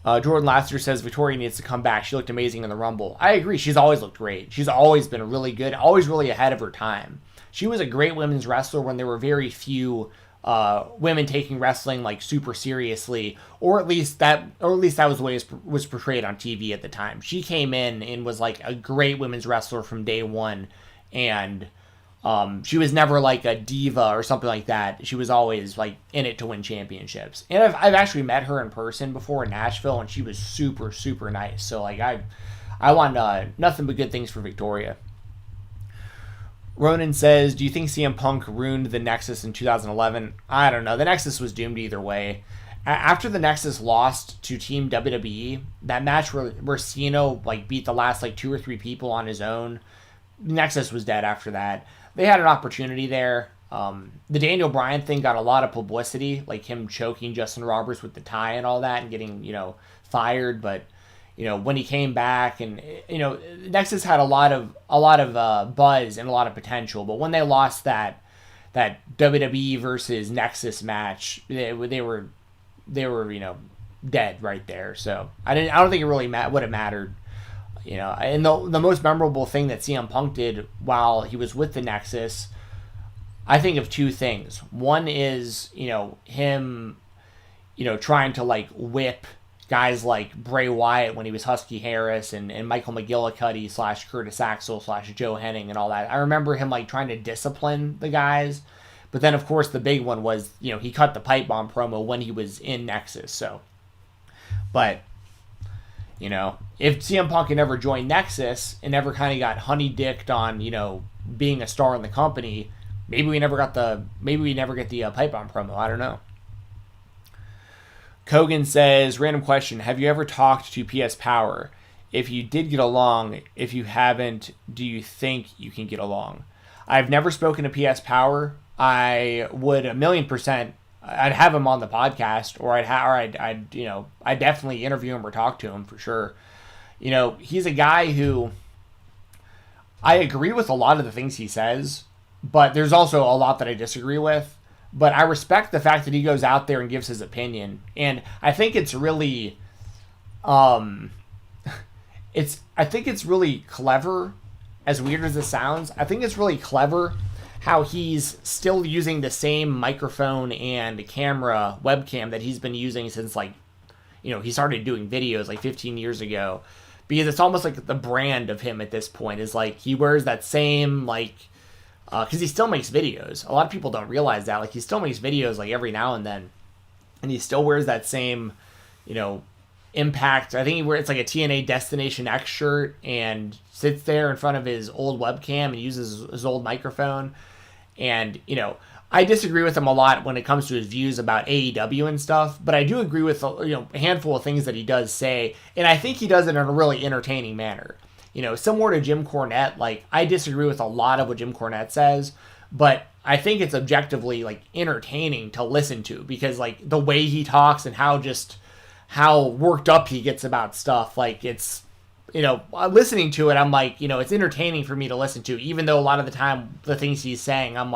Jordan Laster says Victoria needs to come back. She looked amazing in the Rumble. I agree. She's always looked great. She's always been really good, always really ahead of her time. She was a great women's wrestler when there were very few women taking wrestling like super seriously, or at least that was the way it was portrayed on TV at the time. She came in and was like a great women's wrestler from day one, and she was never like a diva or something like that. She was always like in it to win championships. And I've actually met her in person before in Nashville, and she was super, super nice. So like I want nothing but good things for Victoria. Ronan says, do you think CM Punk ruined the Nexus in 2011? I don't know. The Nexus was doomed either way. After the Nexus lost to Team WWE, that match where Cena like beat the last like 2 or 3 people on his own, Nexus was dead after that. They had an opportunity there. The Daniel Bryan thing got a lot of publicity, like him choking Justin Roberts with the tie and all that and getting, you know, fired. But, you know, when he came back and, you know, Nexus had a lot of buzz and a lot of potential. But when they lost that WWE versus Nexus match, they were, you know, dead right there. So I don't think it really would have mattered. You know, and the most memorable thing that CM Punk did while he was with the Nexus, I think of 2 things. One is, you know, him, you know, trying to like whip guys like Bray Wyatt when he was Husky Harris and Michael McGillicuddy / Curtis Axel / Joe Henning and all that. I remember him like trying to discipline the guys, But then, of course, the big one was, he cut the pipe bomb promo when he was in Nexus. So, but, if CM Punk had never joined Nexus and never kind of got honey-dicked on, being a star in the company, maybe we never get the pipe bomb promo. I don't know. Kogan says, random question, have you ever talked to PS Power? If you did get along, if you haven't, do you think you can get along? I've never spoken to PS Power. I would 1,000,000%. I'd have him on the podcast, or I'd definitely interview him or talk to him for sure. He's a guy who I agree with a lot of the things he says, but there's also a lot that I disagree with. But I respect the fact that he goes out there and gives his opinion, and I think it's really, I think it's really clever. As weird as it sounds, I think it's really clever how he's still using the same microphone and camera webcam that he's been using since he started doing videos 15 years ago, because it's almost like the brand of him at this point is he wears that same because he still makes videos. A lot of people don't realize that he still makes videos every now and then, and he still wears that same Impact. I think he wears a TNA Destination X shirt and sits there in front of his old webcam and uses his old microphone. And, I disagree with him a lot when it comes to his views about AEW and stuff, but I do agree with, a handful of things that he does say, and I think he does it in a really entertaining manner. Similar to Jim Cornette, I disagree with a lot of what Jim Cornette says, but I think it's objectively, entertaining to listen to, because, the way he talks and how worked up he gets about stuff, it's, listening to it, I'm it's entertaining for me to listen to, even though a lot of the time the things he's saying, I'm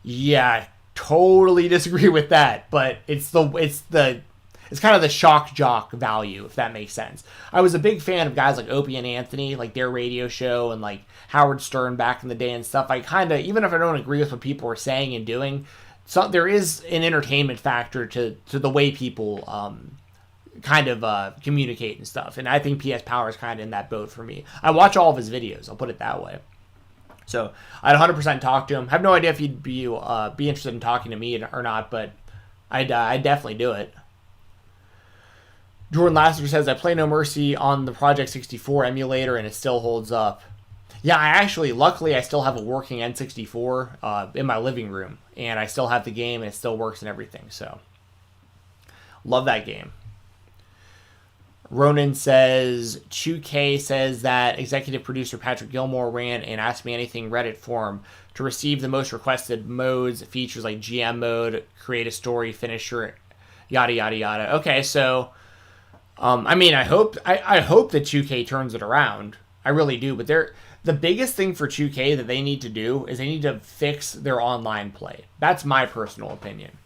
yeah, totally disagree with that, but it's kind of the shock jock value, if that makes sense. I was a big fan of guys like Opie and Anthony, their radio show, and Howard Stern back in the day and stuff. I kind of, even if I don't agree with what people are saying and doing, so there is an entertainment factor to the way people communicate and stuff. And I think PS Power is kind of in that boat for me. I watch all of his videos, I'll put it that way. So I'd 100% talk to him. I have no idea if he'd be interested in talking to me or not, but I'd definitely do it. Jordan Lasseter says, I play No Mercy on the Project 64 emulator and it still holds up. Yeah, luckily I still have a working N64 in my living room, and I still have the game and it still works and everything, so love that game. Ronan says, 2K says that executive producer Patrick Gilmore ran an Ask Me Anything Reddit forum to receive the most requested modes, features like GM mode, create a story, finisher, yada, yada, yada. Okay, so, I hope that 2K turns it around. I really do, but the biggest thing for 2K that they need to do is they need to fix their online play. That's my personal opinion.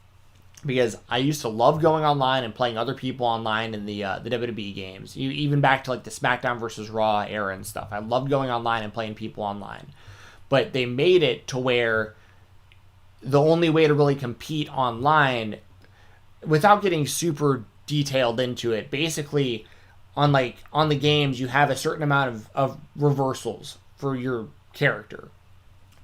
Because I used to love going online and playing other people online in the WWE games. Even back to the SmackDown versus Raw era and stuff. I loved going online and playing people online. But they made it to where the only way to really compete online, without getting super detailed into it, basically on the games you have a certain amount of reversals for your character.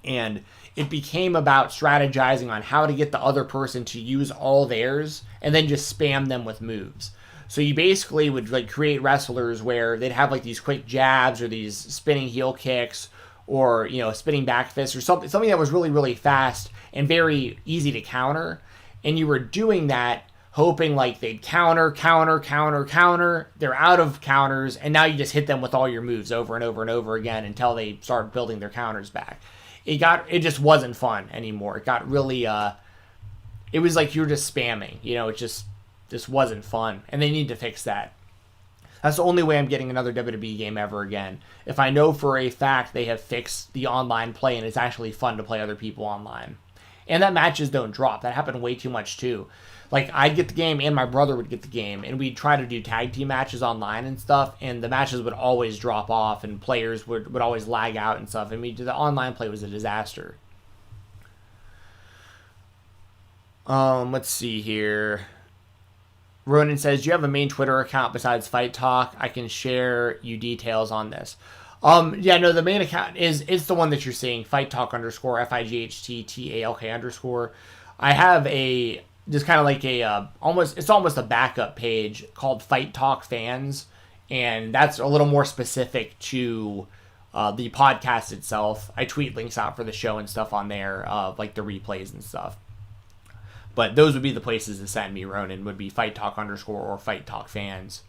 And it became about strategizing on how to get the other person to use all theirs and then just spam them with moves. So you basically would create wrestlers where they'd have these quick jabs or these spinning heel kicks or a spinning back fist or something that was really, really fast and very easy to counter. And you were doing that hoping they'd counter. They're out of counters, and now you just hit them with all your moves over and over and over again until they start building their counters back. It just wasn't fun anymore. It got really, it was like you were just spamming, it just wasn't fun, and they need to fix that. That's the only way I'm getting another WWE game ever again. If I know for a fact they have fixed the online play and it's actually fun to play other people online. And that matches don't drop. That happened way too much too. I'd get the game and my brother would get the game, and we'd try to do tag team matches online and stuff, and the matches would always drop off and players would always lag out and stuff. The online play was a disaster. Let's see here. Ronan says, do you have a main Twitter account besides Fight Talk? I can share you details on this. Yeah, no, the main account is the one that you're seeing, Fight Talk underscore FIGHTTALK underscore. I have a just kind of like a almost a backup page called Fight Talk Fans, and that's a little more specific to the podcast itself. I tweet links out for the show and stuff on there, like the replays and stuff. But those would be the places to send me, Ronan, would be Fight Talk underscore or Fight Talk Fans.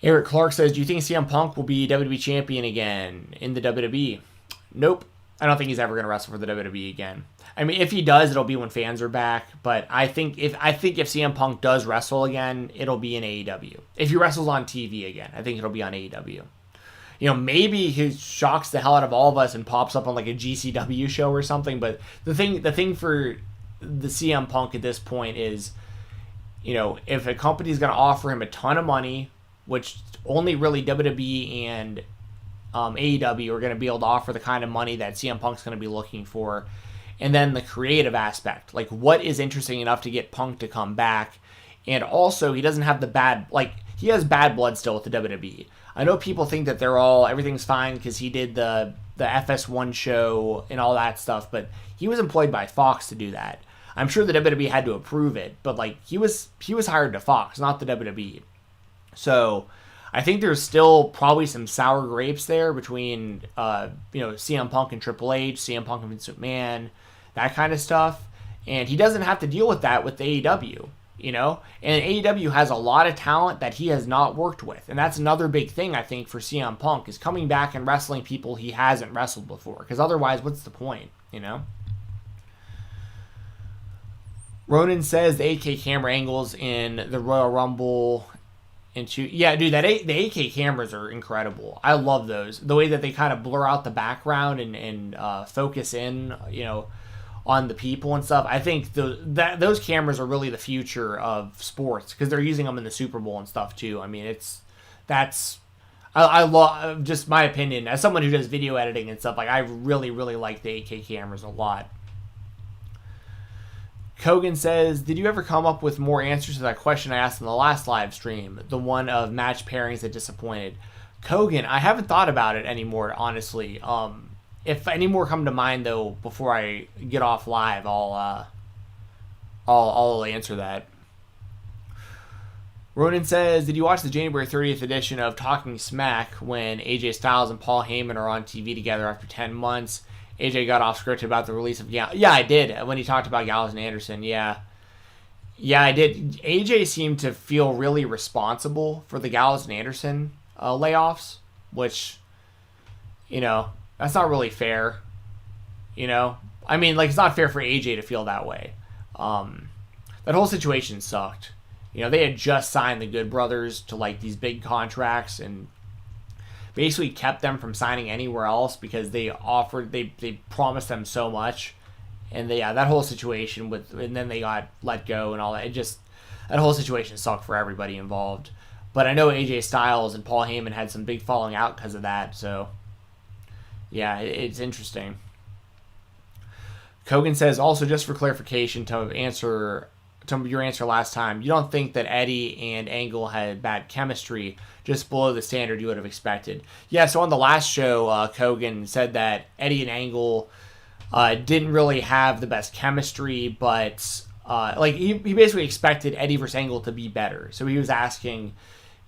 Eric Clark says, do you think CM Punk will be WWE champion again in the WWE? Nope. I don't think he's ever going to wrestle for the WWE again. I mean, if he does, it'll be when fans are back. But I think if CM Punk does wrestle again, it'll be in AEW. If he wrestles on TV again, I think it'll be on AEW. You know, maybe he shocks the hell out of all of us and pops up on like a GCW show or something. But the thing for the CM Punk at this point is, you know, if a company's going to offer him a ton of money, which only really WWE and AEW are going to be able to offer the kind of money that CM Punk's going to be looking for. And then the creative aspect, like what is interesting enough to get Punk to come back. And also he doesn't have he has bad blood still with the WWE. I know people think that everything's fine because he did the FS1 show and all that stuff, but he was employed by Fox to do that. I'm sure the WWE had to approve it, but like he was hired to Fox, not the WWE. So I think there's still probably some sour grapes there between CM Punk and Triple H, CM Punk and Vince McMahon, that kind of stuff. And he doesn't have to deal with that with AEW, you know? And AEW has a lot of talent that he has not worked with. And that's another big thing, I think, for CM Punk, is coming back and wrestling people he hasn't wrestled before. Because otherwise, what's the point, you know? Ronan says the 8K camera angles in the Royal Rumble... Yeah, dude, the 8K cameras are incredible. I love those. The way that they kind of blur out the background and focus in, you know, on the people and stuff. I think those cameras are really the future of sports because they're using them in the Super Bowl and stuff too. I mean, I love, just my opinion as someone who does video editing and stuff. Like, I really, really like the 8K cameras a lot. Kogan says, did you ever come up with more answers to that question I asked in the last live stream? The one of match pairings that disappointed. Kogan, I haven't thought about it anymore, honestly. If any more come to mind, though, before I get off live, I'll answer that. Ronan says, did you watch the January 30th edition of Talking Smack when AJ Styles and Paul Heyman are on TV together after 10 months? AJ got off script about the release of Gallows. Yeah, I did. When he talked about Gallows and Anderson, yeah. Yeah, I did. AJ seemed to feel really responsible for the Gallows and Anderson layoffs, which, you know, that's not really fair. You know? I mean, like, it's not fair for AJ to feel that way. That whole situation sucked. You know, they had just signed the Good Brothers to, like, these big contracts and basically kept them from signing anywhere else because they promised them so much. And that whole situation and then they got let go and all that. That whole situation sucked for everybody involved. But I know AJ Styles and Paul Heyman had some big falling out because of that. So, yeah, it's interesting. Kogan says, also just for clarification to your answer last time, you don't think that Eddie and Angle had bad chemistry, just below the standard you would have expected? Yeah, so on the last show, Kogan said that Eddie and Angle didn't really have the best chemistry, but he basically expected Eddie versus Angle to be better. So he was asking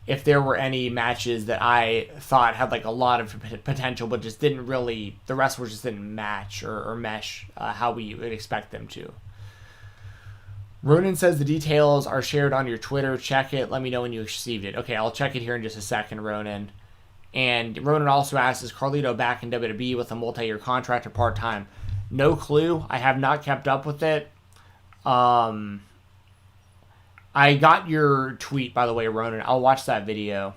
if there were any matches that I thought had like a lot of potential, but just didn't really, the wrestlers just didn't match or mesh how we would expect them to. Ronan says the details are shared on your Twitter. Check it. Let me know when you received it. Okay, I'll check it here in just a second, Ronan. And Ronan also asks, is Carlito back in WWE with a multi-year contract or part-time? No clue. I have not kept up with it. I got your tweet, by the way, Ronan. I'll watch that video.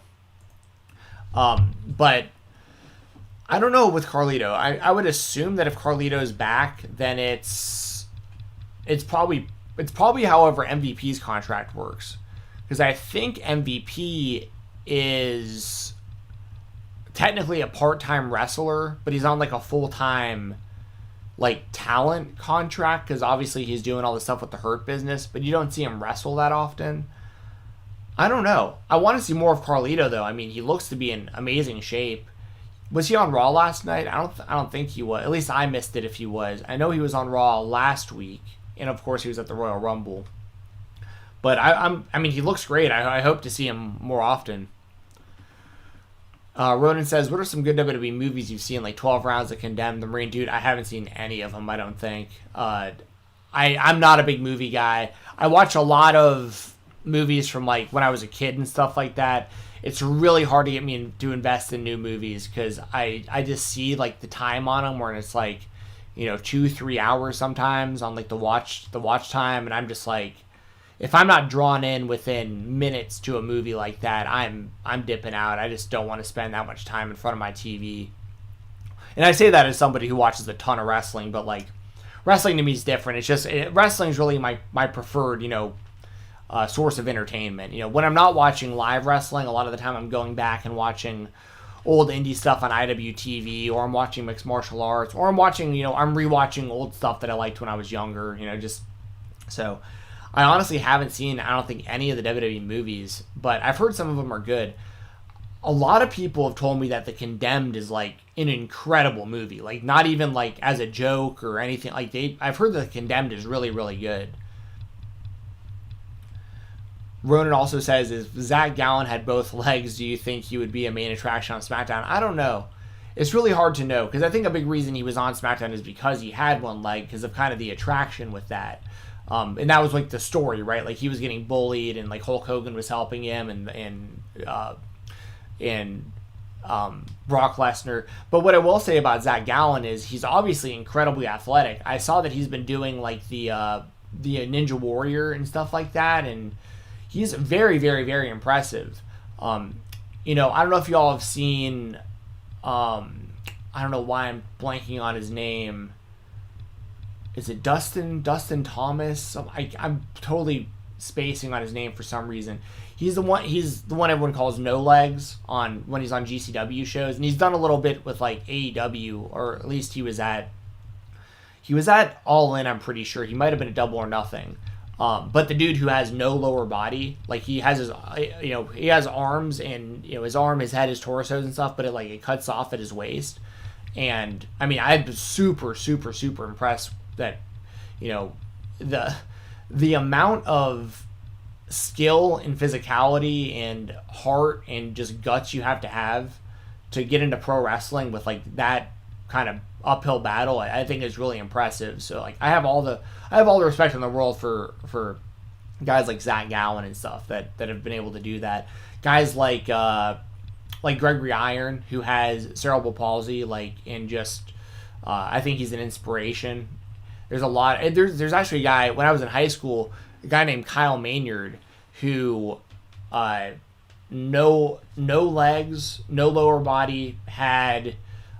But I don't know with Carlito. I would assume that if Carlito's back, then it's probably however MVP's contract works. Because I think MVP is technically a part-time wrestler, but he's on like a full-time like talent contract because obviously he's doing all the stuff with the Hurt Business, but you don't see him wrestle that often. I don't know. I want to see more of Carlito though. I mean, he looks to be in amazing shape. Was he on Raw last night? I don't think he was. At least I missed it if he was. I know he was on Raw last week, and of course he was at the Royal Rumble. But I mean, he looks great. I hope to see him more often. Ronan says, what are some good WWE movies you've seen? Like 12 Rounds of Condemned, The Marine. Dude, I haven't seen any of them, I don't think. I'm not a big movie guy. I watch a lot of movies from like when I was a kid and stuff like that. It's really hard to get me to invest in new movies because I just see like the time on them where it's like, 2-3 hours sometimes on like the watch time, and I'm just like, if I'm not drawn in within minutes to a movie like that, I'm dipping out. I just don't want to spend that much time in front of my TV. And I say that as somebody who watches a ton of wrestling, but like wrestling to me is different. It's just wrestling is really my preferred, source of entertainment. When I'm not watching live wrestling, a lot of the time I'm going back and watching old indie stuff on IWTV, or I'm watching mixed martial arts, or I'm watching, I'm rewatching old stuff that I liked when I was younger, just so. I honestly haven't seen, I don't think, any of the WWE movies, but I've heard some of them are good. A lot of people have told me that The Condemned is like an incredible movie, like not even like as a joke or anything. Like I've heard that The Condemned is really, really good. Ronan also says, if Zach Gallen had both legs, do you think he would be a main attraction on SmackDown? I don't know. It's really hard to know, because I think a big reason he was on SmackDown is because he had one leg, because of kind of the attraction with that. And that was like the story, right? Like he was getting bullied, and like Hulk Hogan was helping him, and Brock Lesnar. But what I will say about Zach Gallen is he's obviously incredibly athletic. I saw that he's been doing like the Ninja Warrior and stuff like that, and he's very, very, very impressive. I don't know if y'all have seen. I don't know why I'm blanking on his name. Is it Dustin Thomas? I'm totally spacing on his name for some reason. He's the one everyone calls No Legs when he's on GCW shows, and he's done a little bit with like AEW, or at least he was at All In. I'm pretty sure he might have been a Double or Nothing. But the dude who has no lower body, like he has he has arms, and his arm, his head, his torsos and stuff, but it cuts off at his waist. And I mean, I'm super, super, super impressed that the amount of skill and physicality and heart and just guts you have to get into pro wrestling with like that kind of uphill battle, I think is really impressive. So like I have all the respect in the world for guys like Zach Gallen and stuff that have been able to do that. Guys like Gregory Iron, who has cerebral palsy, and just I think he's an inspiration. There's a lot. There's actually a guy when I was in high school, a guy named Kyle Maynard, who no legs, no lower body, had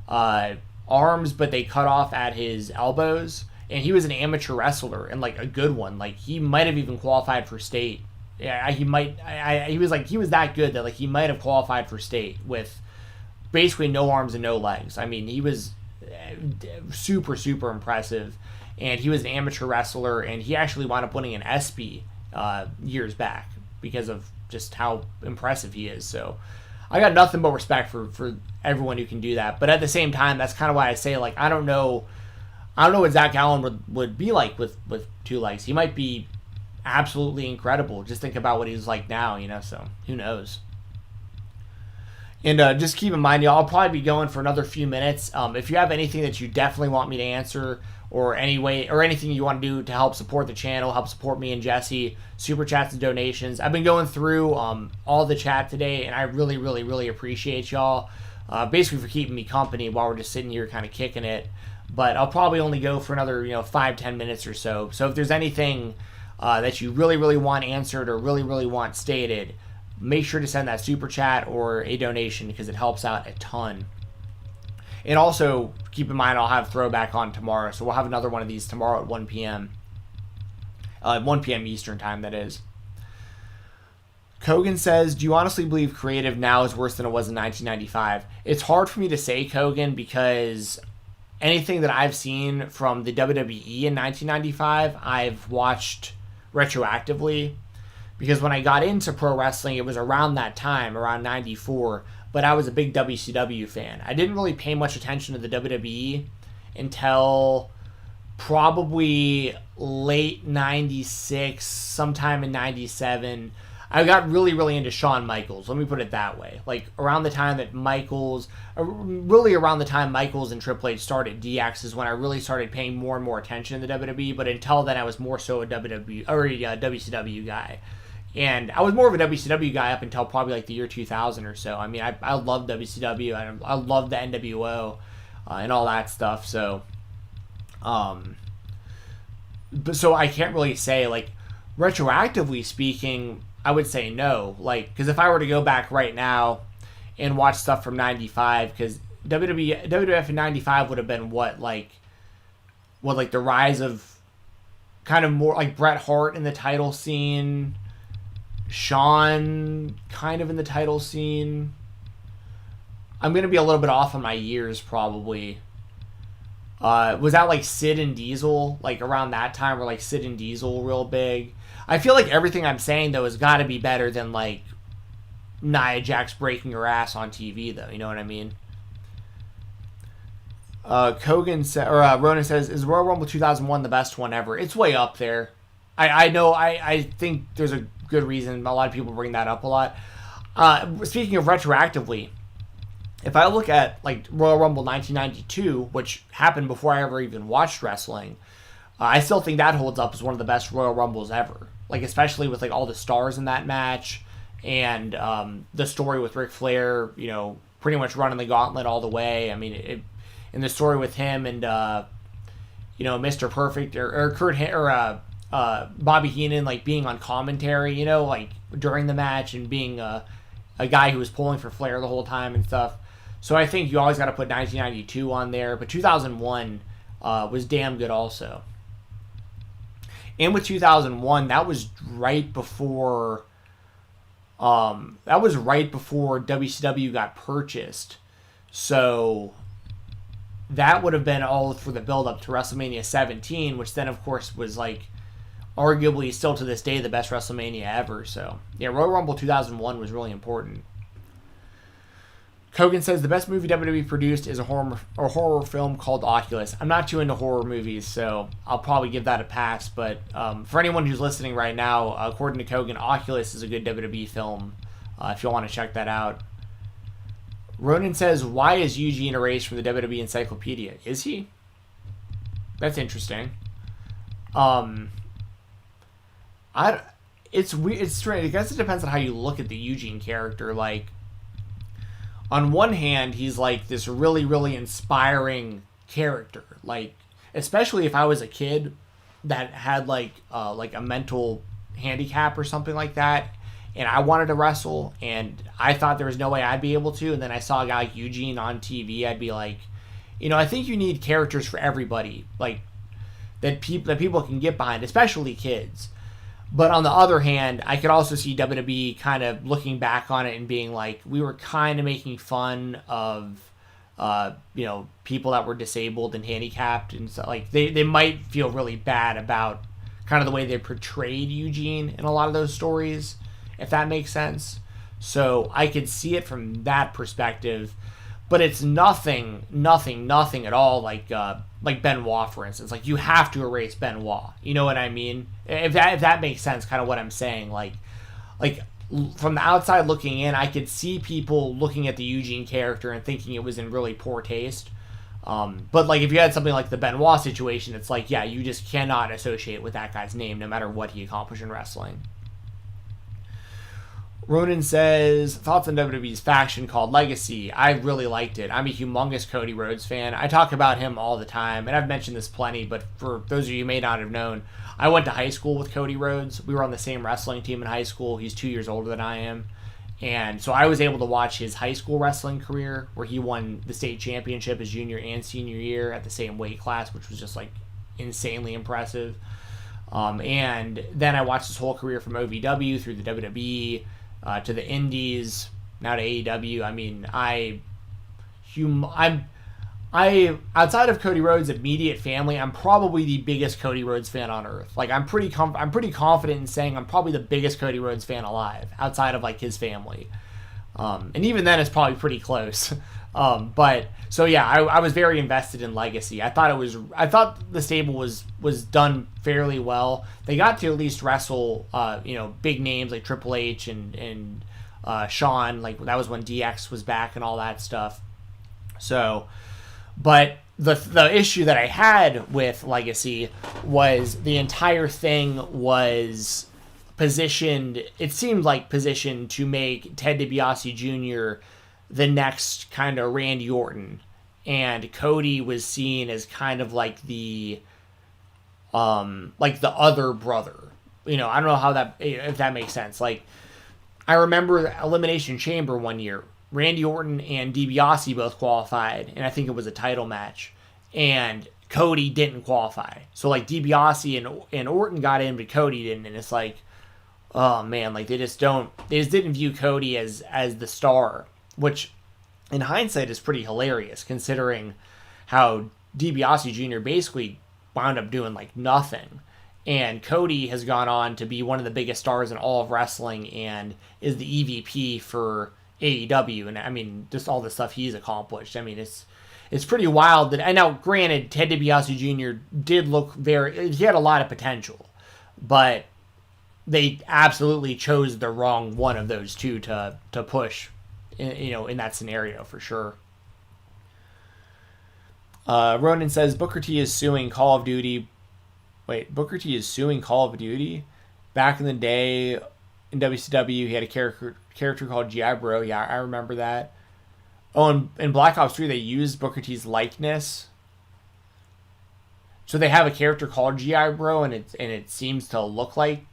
arms, but they cut off at his elbows, and he was an amateur wrestler, and like a good one. Like he might have even qualified for state. Yeah, he was that good that like he might have qualified for state with basically no arms and no legs. I mean, he was super, super impressive, and he was an amateur wrestler, and he actually wound up winning an ESPY years back because of just how impressive he is. So I got nothing but respect for everyone who can do that. But at the same time, that's kind of why I say, like, I don't know what Zach Allen would be like with two legs. He might be absolutely incredible. Just think about what he's like now, so who knows. And just keep in mind, y'all, I'll probably be going for another few minutes. If you have anything that you definitely want me to answer, or anything you want to do to help support the channel, help support me and Jesse, super chats and donations. I've been going through all the chat today, and I really, really, really appreciate y'all. Basically for keeping me company while we're just sitting here kind of kicking it. But I'll probably only go for another 5-10 minutes or so. So if there's anything that you really, really want answered or really, really want stated, make sure to send that super chat or a donation, because it helps out a ton. And also, keep in mind, I'll have Throwback on tomorrow, so we'll have another one of these tomorrow at 1 p.m. 1 p.m. Eastern time, that is. Kogan says, do you honestly believe creative now is worse than it was in 1995? It's hard for me to say, Kogan, because anything that I've seen from the WWE in 1995, I've watched retroactively, because when I got into pro wrestling, it was around that time, around 94, but I was a big WCW fan. I didn't really pay much attention to the WWE until probably late 96, sometime in 97. I got really, really into Shawn Michaels. Let me put it that way. Like, around the time that really around the time Michaels and Triple H started DX is when I really started paying more and more attention to the WWE, but until then I was more so a WCW guy. And I was more of a WCW guy up until probably like the year 2000 or so. I mean, I loved WCW. I loved the NWO and all that stuff. So, so I can't really say, like, retroactively speaking, I would say no. Like, because if I were to go back right now and watch stuff from 95, because WWF in 95 would have been like the rise of kind of more like Bret Hart in the title scene, Shawn kind of in the title scene. I'm going to be a little bit off on my years probably. Was that like Sid and Diesel, like around that time, were like Sid and Diesel real big? I feel like everything I'm saying though has got to be better than like Nia Jax breaking her ass on TV though. You know what I mean? Ronan says, "Is Royal Rumble 2001 the best one ever?" It's way up there. I know. I think there's a good reason a lot of people bring that up a lot. Speaking of retroactively, if I look at like Royal Rumble 1992, which happened before I ever even watched wrestling, I still think that holds up as one of the best Royal Rumbles ever. Like, especially with like all the stars in that match and the story with Ric Flair, you know, pretty much running the gauntlet all the way. I mean, in the story with him and you know, Mr. Perfect or Bobby Heenan, like being on commentary, you know, like during the match and being a guy who was pulling for Flair the whole time and stuff. So I think you always got to put 1992 on there, but 2001 was damn good also. And with 2001, that was right before WCW got purchased. So that would have been all for the build up to WrestleMania 17, which then of course was like arguably still to this day the best WrestleMania ever. So yeah, Royal Rumble 2001 was really important. Kogan says the best movie WWE produced is a horror film called Oculus. I'm not too into horror movies, so I'll probably give that a pass. But for anyone who's listening right now, according to Kogan, Oculus is a good WWE film. If you want to check that out. Ronan says, "Why is Eugene erased from the WWE Encyclopedia?" Is he? That's interesting. It's weird. It's strange. I guess it depends on how you look at the Eugene character. Like, on one hand, he's like this really, really inspiring character. Like, especially if I was a kid that had like a mental handicap or something like that, and I wanted to wrestle, and I thought there was no way I'd be able to, and then I saw a guy like Eugene on TV, I'd be like, you know, I think you need characters for everybody, like that people can get behind, especially kids. But on the other hand, I could also see WWE kind of looking back on it and being like, we were kind of making fun of, you know, people that were disabled and handicapped, and so like they might feel really bad about kind of the way they portrayed Eugene in a lot of those stories, if that makes sense. So I could see it from that perspective, but it's nothing at all like Benoit, for instance. Like, you have to erase Benoit. You know what I mean? If that makes sense, kind of what I'm saying. Like from the outside looking in, I could see people looking at the Eugene character and thinking it was in really poor taste. But like if you had something like the Benoit situation, it's like, yeah, you just cannot associate with that guy's name no matter what he accomplished in wrestling. Ronan says, thoughts on WWE's faction called Legacy. I really liked it. I'm a humongous Cody Rhodes fan. I talk about him all the time, and I've mentioned this plenty, but for those of you who may not have known, I went to high school with Cody Rhodes. We were on the same wrestling team in high school. He's 2 years older than I am. And so I was able to watch his high school wrestling career, where he won the state championship his junior and senior year at the same weight class, which was just like insanely impressive. And then I watched his whole career from OVW through the WWE, to the Indies, now to AEW. I mean, outside of Cody Rhodes' immediate family, I'm probably the biggest Cody Rhodes fan on earth. Like, I'm pretty confident in saying I'm probably the biggest Cody Rhodes fan alive, outside of like his family. And even then, it's probably pretty close. But so yeah, I was very invested in Legacy. I thought the stable was done fairly well. They got to at least wrestle, big names like Triple H and Shawn. Like, that was when DX was back and all that stuff. So, but the issue that I had with Legacy was the entire thing was positioned. It seemed like positioned to make Ted DiBiase Jr. the next kind of Randy Orton, and Cody was seen as kind of like the other brother. I don't know if that makes sense. Like, I remember Elimination Chamber one year. Randy Orton and DiBiase both qualified, and I think it was a title match, and Cody didn't qualify. So like DiBiase and Orton got in, but Cody didn't, and it's like, oh man, like they just didn't view Cody as the star, which in hindsight is pretty hilarious considering how DiBiase Jr. basically wound up doing like nothing. And Cody has gone on to be one of the biggest stars in all of wrestling and is the EVP for AEW. And I mean, just all the stuff he's accomplished. I mean, it's pretty wild that, I know, granted, Ted DiBiase Jr. did look he had a lot of potential, but they absolutely chose the wrong one of those two to push, in that scenario for sure. Ronan says Booker T is suing Call of Duty. Wait, Booker T is suing Call of Duty? Back in the day in WCW, he had a character called G.I. Bro. Yeah, I remember that. Oh, in Black Ops 3, they used Booker T's likeness. So they have a character called G.I. Bro, and it seems to look like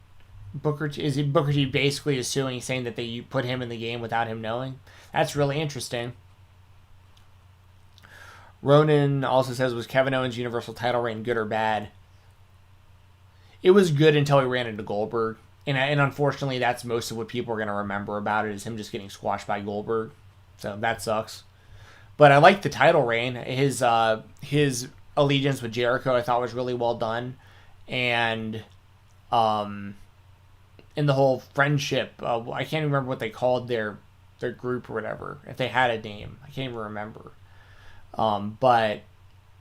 Booker T. Booker T basically suing, saying that they put him in the game without him knowing? That's really interesting. Ronan also says, was Kevin Owens' Universal title reign good or bad? It was good until he ran into Goldberg. And unfortunately, that's most of what people are going to remember about it, is him just getting squashed by Goldberg. So that sucks. But I like the title reign. His allegiance with Jericho, I thought, was really well done. And in the whole friendship, I can't even remember what they called their group or whatever. If they had a name, I can't even remember. But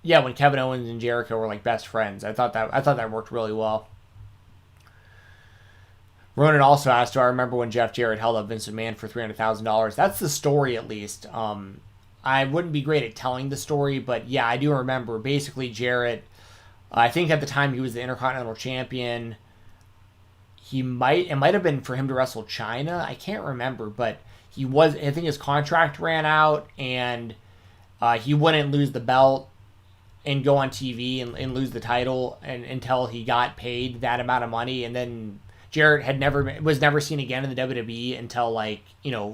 yeah, when Kevin Owens and Jericho were like best friends, I thought that worked really well. Ronan also asked, do I remember when Jeff Jarrett held up Vince McMahon for $300,000? That's the story, at least. I wouldn't be great at telling the story, but yeah, I do remember. Basically, Jarrett, I think at the time he was the Intercontinental Champion. It might have been for him to wrestle China. I can't remember, but I think his contract ran out, and he wouldn't lose the belt and go on TV and lose the title until he got paid that amount of money. And then Jarrett was never seen again in the WWE until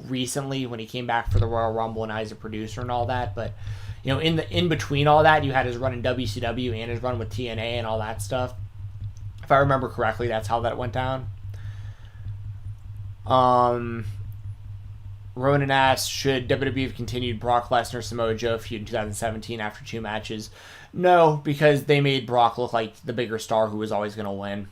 recently, when he came back for the Royal Rumble and as a producer and all that. But in between all that, you had his run in WCW and his run with TNA and all that stuff. If I remember correctly, that's how that went down. Ronan asks, should WWE have continued Brock Lesnar Samoa Joe feud in 2017 after 2 matches? No, because they made Brock look like the bigger star who was always going to win.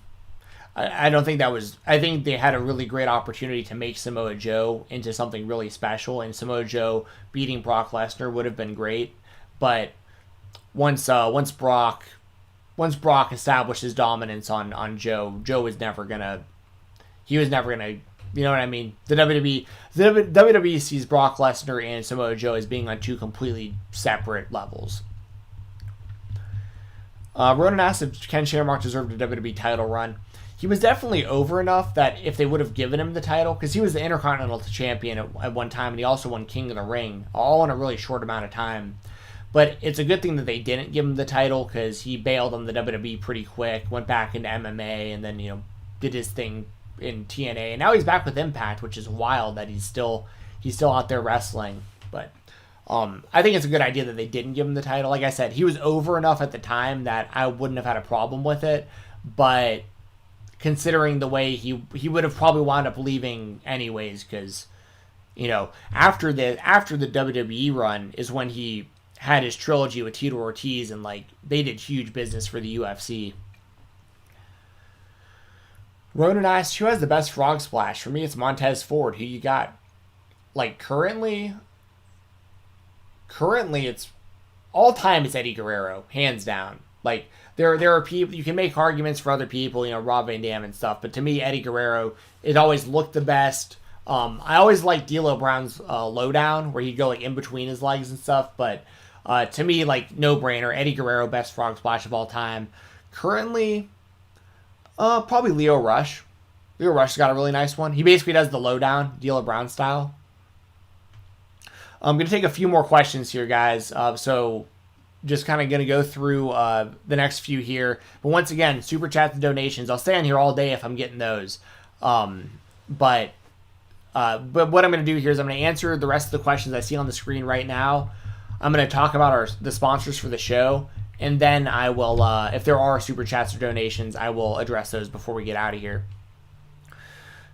I don't think that was... I think they had a really great opportunity to make Samoa Joe into something really special, and Samoa Joe beating Brock Lesnar would have been great. But once Brock established his dominance on Joe, Joe was never gonna... He was never gonna... You know what I mean? The WWE sees Brock Lesnar and Samoa Joe as being on 2 completely separate levels. Ronan asked if Ken Shamrock deserved a WWE title run. He was definitely over enough that if they would have given him the title, because he was the Intercontinental Champion at one time, and he also won King of the Ring, all in a really short amount of time. But it's a good thing that they didn't give him the title, because he bailed on the WWE pretty quick, went back into MMA, and then, did his thing in TNA. And now he's back with Impact, which is wild that he's still out there wrestling. But I think it's a good idea that they didn't give him the title. Like I said, he was over enough at the time that I wouldn't have had a problem with it. But considering the way he would have probably wound up leaving anyways, because after the WWE run is when he had his trilogy with Tito Ortiz, and like they did huge business for the UFC. Ronan asked, who has the best frog splash? For me, it's Montez Ford. Who you got? Like currently it's all time. It's Eddie Guerrero, hands down. Like there are people you can make arguments for other people, Rob Van Dam and stuff, but to me, Eddie Guerrero, it always looked the best. I always liked D'Lo Brown's lowdown where he'd go like in between his legs and stuff, but to me, like no brainer, Eddie Guerrero, best frog splash of all time. Currently, probably Leo Rush. Leo Rush's got a really nice one. He basically does the lowdown, D'Lo Brown style. I'm going to take a few more questions here, guys. So just kind of going to go through the next few here. But once again, super chats and donations. I'll stay on here all day if I'm getting those. But what I'm going to do here is I'm going to answer the rest of the questions I see on the screen right now. I'm going to talk about the sponsors for the show. And then I will, if there are super chats or donations, I will address those before we get out of here.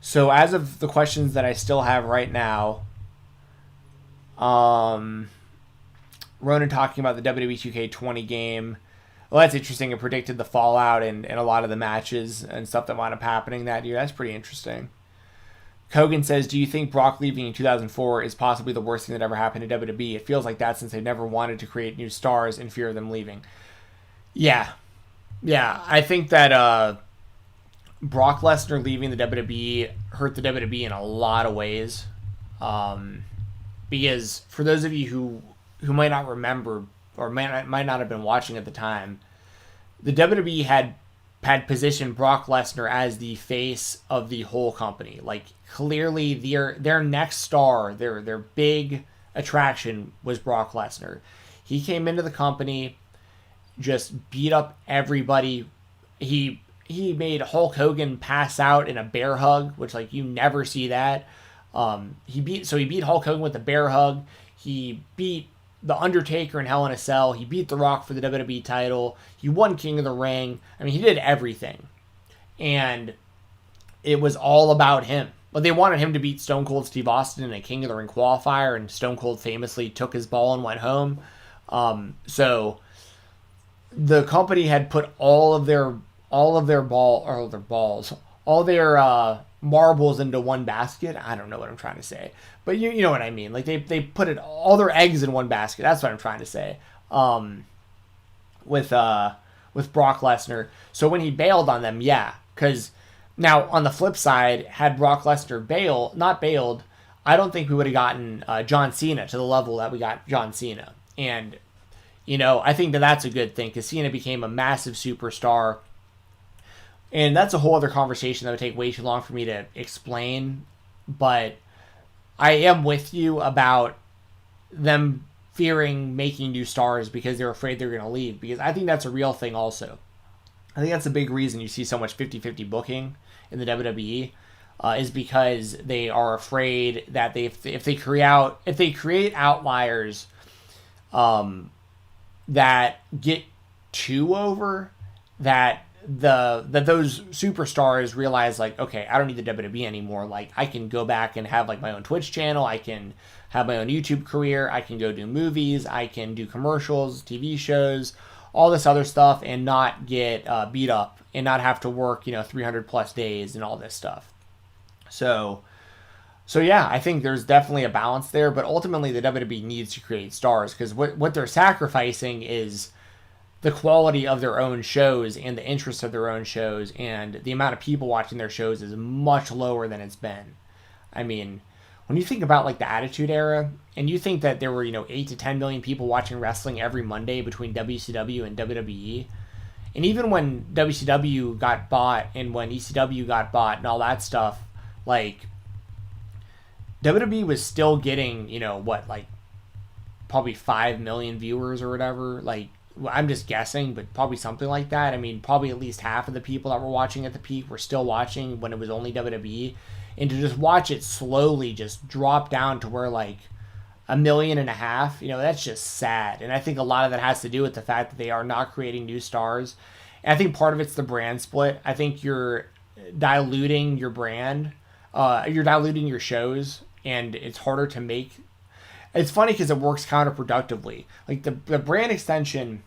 So as of the questions that I still have right now, Ronan talking about the WWE 2K20 game. Well, that's interesting. It predicted the fallout and a lot of the matches and stuff that wound up happening that year. That's pretty interesting. Kogan says, do you think Brock leaving in 2004 is possibly the worst thing that ever happened to WWE? It feels like that since they never wanted to create new stars in fear of them leaving. Yeah. I think that Brock Lesnar leaving the WWE hurt the WWE in a lot of ways. Because for those of you who might not remember or might not have been watching at the time, the WWE had positioned Brock Lesnar as the face of the whole company. Like clearly their next star, their big attraction was Brock Lesnar. He came into the company, just beat up everybody. He made Hulk Hogan pass out in a bear hug, which like you never see that. He beat Hulk Hogan with a bear hug. He beat The Undertaker in Hell in a Cell. He beat The Rock for the WWE title. He won King of the Ring. I mean, he did everything. And it was all about him. But they wanted him to beat Stone Cold Steve Austin in a King of the Ring qualifier, and Stone Cold famously took his ball and went home. So the company had put all their marbles into one basket. I don't know what I'm trying to say, but you know what I mean. Like they put all their eggs in one basket. That's what I'm trying to say. With Brock Lesnar. So when he bailed on them, yeah, because now on the flip side, had Brock Lesnar not bailed, I don't think we would have gotten John Cena to the level that we got John Cena. And I think that's a good thing because Cena became a massive superstar. And that's a whole other conversation that would take way too long for me to explain. But I am with you about them fearing making new stars because they're afraid they're going to leave. Because I think that's a real thing also. I think that's a big reason you see so much 50-50 booking in the WWE. Is because they are afraid that if they create outliers that get too over, that those superstars realize like, okay, I don't need the WWE anymore. Like I can go back and have like my own Twitch channel. I can have my own YouTube career. I can go do movies. I can do commercials, TV shows, all this other stuff, and not get beat up and not have to work 300 plus days and all this stuff. So yeah, I think there's definitely a balance there, but ultimately the WWE needs to create stars because what they're sacrificing is the quality of their own shows and the interest of their own shows, and the amount of people watching their shows is much lower than it's been. I mean, when you think about like the Attitude Era, and you think that there were 8 to 10 million people watching wrestling every Monday between WCW and WWE, and even when WCW got bought and when ECW got bought and all that stuff, like WWE was still getting probably 5 million viewers or whatever. Like I'm just guessing, but probably something like that. I mean, probably at least half of the people that were watching at the peak were still watching when it was only WWE. And to just watch it slowly just drop down to where like 1.5 million, that's just sad. And I think a lot of that has to do with the fact that they are not creating new stars. And I think part of it's the brand split. I think you're diluting your brand. You're diluting your shows, and it's harder to make. it's funny because it works counterproductively. Like the brand extension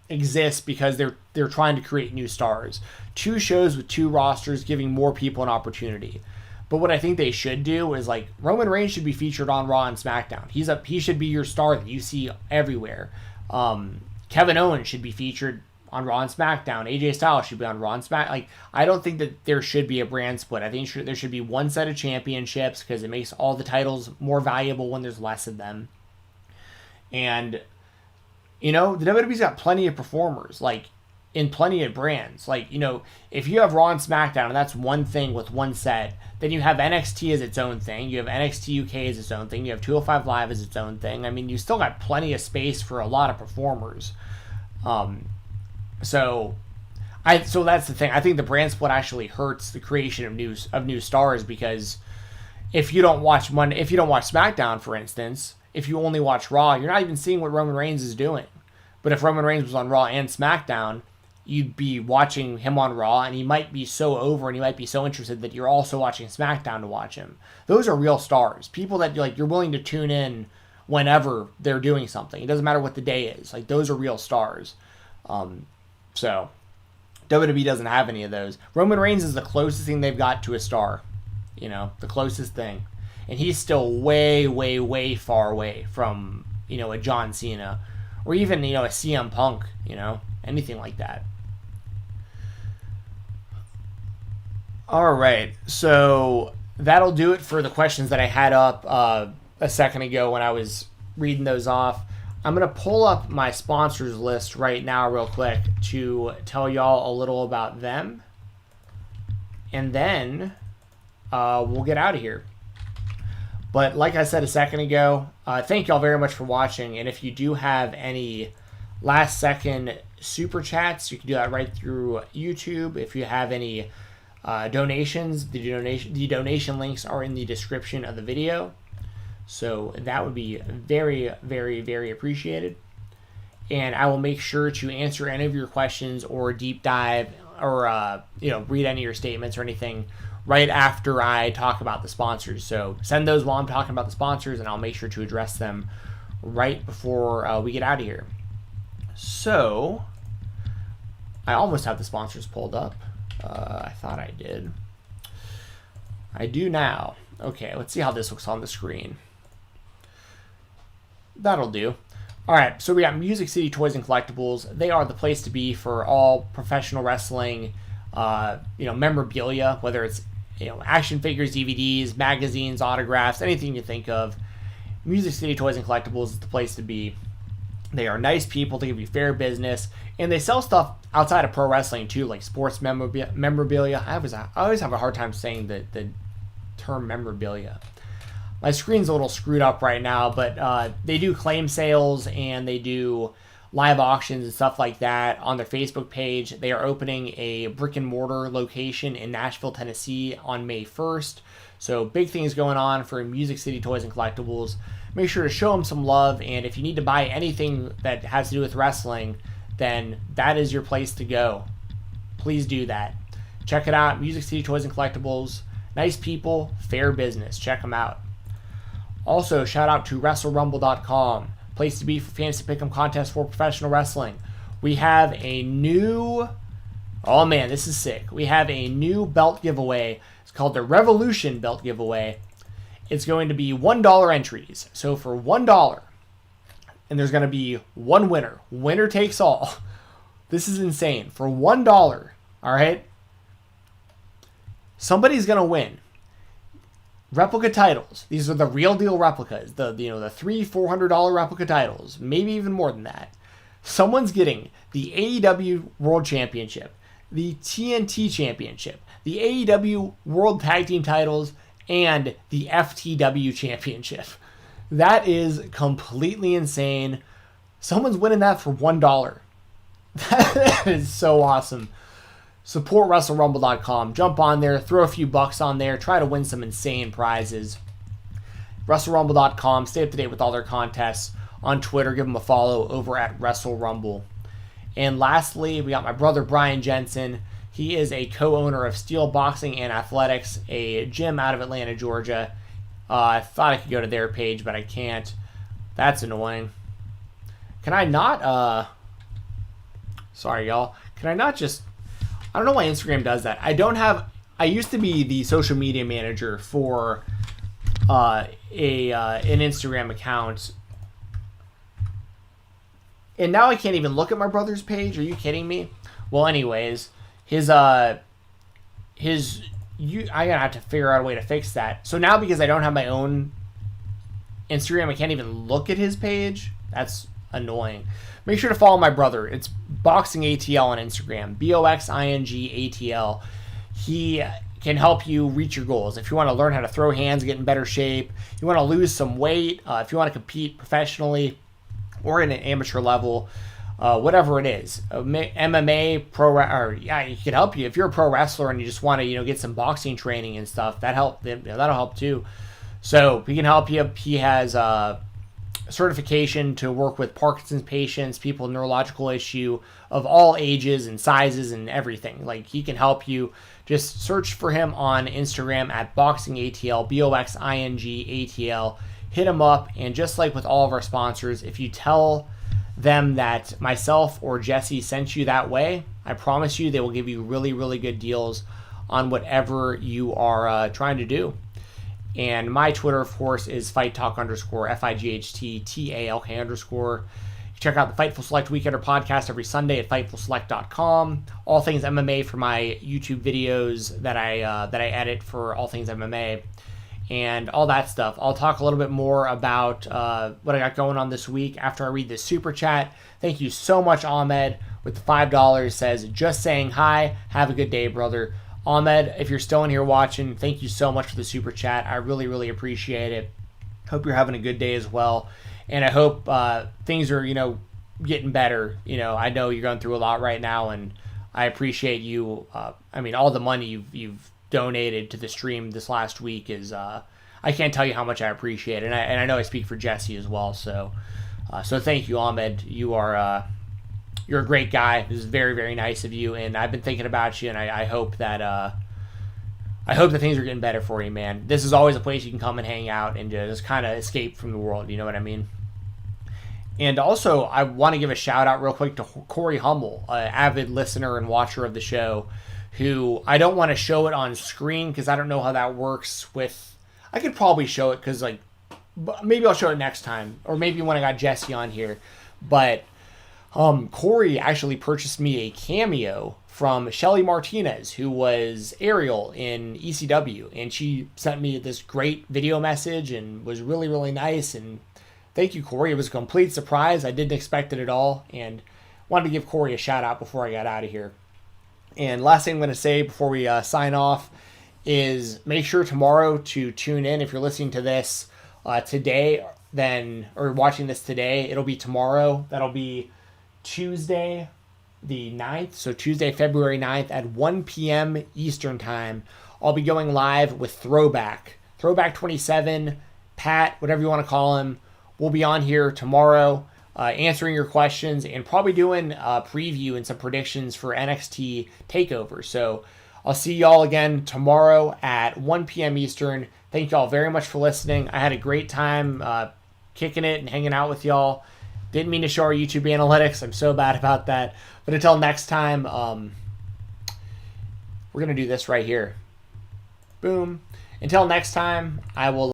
exists because they're trying to create new stars. 2 shows with 2 rosters giving more people an opportunity. But what I think they should do is, like, Roman Reigns should be featured on Raw and SmackDown. He should be your star that you see everywhere. Kevin Owens should be featured on Raw and SmackDown. AJ Styles should be on Raw and SmackDown. Like, I don't think that there should be a brand split. I think there should be one set of championships because it makes all the titles more valuable when there's less of them. And, the WWE's got plenty of performers, like, in plenty of brands. Like, if you have Raw and SmackDown and that's one thing with one set, then you have NXT as its own thing. You have NXT UK as its own thing. You have 205 Live as its own thing. I mean, you still got plenty of space for a lot of performers. So that's the thing. I think the brand split actually hurts the creation of new stars, because if you don't watch SmackDown, for instance, if you only watch Raw, you're not even seeing what Roman Reigns is doing. But if Roman Reigns was on Raw and SmackDown, you'd be watching him on Raw, and he might be so over and he might be so interested that you're also watching SmackDown to watch him. Those are real stars. People that you're willing to tune in whenever they're doing something. It doesn't matter what the day is. Like, those are real stars. So WWE doesn't have any of those. Roman Reigns is the closest thing they've got to a star. The closest thing. And he's still way, way, way far away from, a John Cena. Or even, a CM Punk, anything like that. All right, so that'll do it for the questions that I had up a second ago when I was reading those off. I'm going to pull up my sponsors list right now real quick to tell y'all a little about them. And then we'll get out of here. But like I said a second ago, thank y'all very much for watching. And if you do have any last second super chats, you can do that right through YouTube. If you have any donations, the donation links are in the description of the video. So that would be very, very, very appreciated. And I will make sure to answer any of your questions or deep dive or read any of your statements or anything right after I talk about the sponsors. So send those while I'm talking about the sponsors, and I'll make sure to address them right before we get out of here. So I almost have the sponsors pulled up. I thought I did. I do now. Okay, let's see how this looks on the screen. That'll do. All right, so we got Music City Toys and Collectibles. They are the place to be for all professional wrestling, memorabilia, whether it's action figures, DVDs, magazines, autographs, anything you think of. Music City Toys and Collectibles is the place to be. They are nice people. They give you fair business, and they sell stuff outside of pro wrestling too, like sports memorabilia. I always have a hard time saying the term memorabilia. My screen's a little screwed up right now, but they do claim sales and they do live auctions and stuff like that on their Facebook page. They are opening a brick and mortar location in Nashville, Tennessee on May 1st. So big things going on for Music City Toys and Collectibles. Make sure to show them some love, and if you need to buy anything that has to do with wrestling, then that is your place to go. Please do that. Check it out, Music City Toys and Collectibles. Nice people, fair business. Check them out. Also, shout out to WrestleRumble.com, place to be for fantasy pick'em contests for professional wrestling. We have a new, oh man, this is sick. We have a new belt giveaway. It's called the Revolution Belt Giveaway. It's going to be $1 entries. So for $1, and there's going to be one winner. Winner takes all. This is insane. For $1, all right, somebody's going to win. Replica titles. These are the real deal replicas. The $300-$400 replica titles. Maybe even more than that. Someone's getting the AEW World Championship, the TNT Championship, the AEW World Tag Team titles, and the FTW Championship. That is completely insane. Someone's winning that for $1. That is so awesome. Support WrestleRumble.com. Jump on there, throw a few bucks on there, try to win some insane prizes. WrestleRumble.com. Stay up to date with all their contests. On Twitter, give them a follow over at WrestleRumble. And lastly, we got my brother Brian Jensen. He is a co-owner of Steel Boxing and Athletics, a gym out of Atlanta, Georgia. I thought I could go to their page, but I can't. That's annoying. Can I not, sorry, y'all. Can I not just... I don't know why Instagram does that. I used to be the social media manager for an Instagram account. And now I can't even look at my brother's page. Are you kidding me? Well, anyways, I gotta have to figure out a way to fix that. So now, because I don't have my own Instagram, I can't even look at his page. That's annoying. Make sure to follow my brother. It's Boxing ATL on Instagram. BOXING ATL. He can help you reach your goals. If you want to learn how to throw hands, get in better shape, you want to lose some weight, if you want to compete professionally or in an amateur level, whatever it is, MMA, he can help you. If you're a pro wrestler and you just want to, get some boxing training and stuff, that'll help too. So he can help you. He has certification to work with Parkinson's patients, people with neurological issue of all ages and sizes and everything. Like, he can help you. Just search for him on Instagram at BoxingATL, BOXING-ATL. Hit him up, and just like with all of our sponsors, if you tell them that myself or Jesse sent you that way, I promise you they will give you really, really good deals on whatever you are trying to do. And my Twitter, of course, is FightTalk _ FIGHTTALK _. Check out the Fightful Select Weekender podcast every Sunday at FightfulSelect.com. All things MMA for my YouTube videos that I edit for All Things MMA and all that stuff. I'll talk a little bit more about what I got going on this week after I read this super chat. Thank you so much, Ahmed, with the $5. Says, just saying hi. Have a good day, brother. Ahmed, if you're still in here watching, thank you so much for the super chat. I really, really appreciate it. Hope you're having a good day as well. And I hope things are, getting better. I know you're going through a lot right now, and I appreciate you. All the money you've donated to the stream this last week is, I can't tell you how much I appreciate it. And I know I speak for Jesse as well. So thank you, Ahmed. You're a great guy. This is very, very nice of you, and I've been thinking about you, and I hope that things are getting better for you, man. This is always a place you can come and hang out and just kind of escape from the world. You know what I mean? And also, I want to give a shout out real quick to Corey Hummel, an avid listener and watcher of the show, who I don't want to show it on screen because I don't know how that works with. I could probably show it because maybe I'll show it next time, or maybe when I got Jesse on here, but. Corey actually purchased me a cameo from Shelly Martinez, who was Ariel in ECW, and she sent me this great video message and was really, really nice. And thank you, Corey. It was a complete surprise. I didn't expect it at all, and wanted to give Corey a shout out before I got out of here. And last thing I'm going to say before we sign off is make sure tomorrow to tune in. If you're listening to this today, or watching this today, it'll be tomorrow. That'll be Tuesday the 9th, so Tuesday, February 9th at 1 p.m. Eastern Time. I'll be going live with Throwback 27, Pat, whatever you want to call him. We'll be on here tomorrow answering your questions and probably doing a preview and some predictions for NXT TakeOver. So I'll see y'all again tomorrow at 1 p.m. Eastern. Thank y'all very much for listening. I had a great time kicking it and hanging out with y'all. Didn't mean to show our YouTube analytics. I'm so bad about that. But until next time, we're going to do this right here. Boom. Until next time, I will...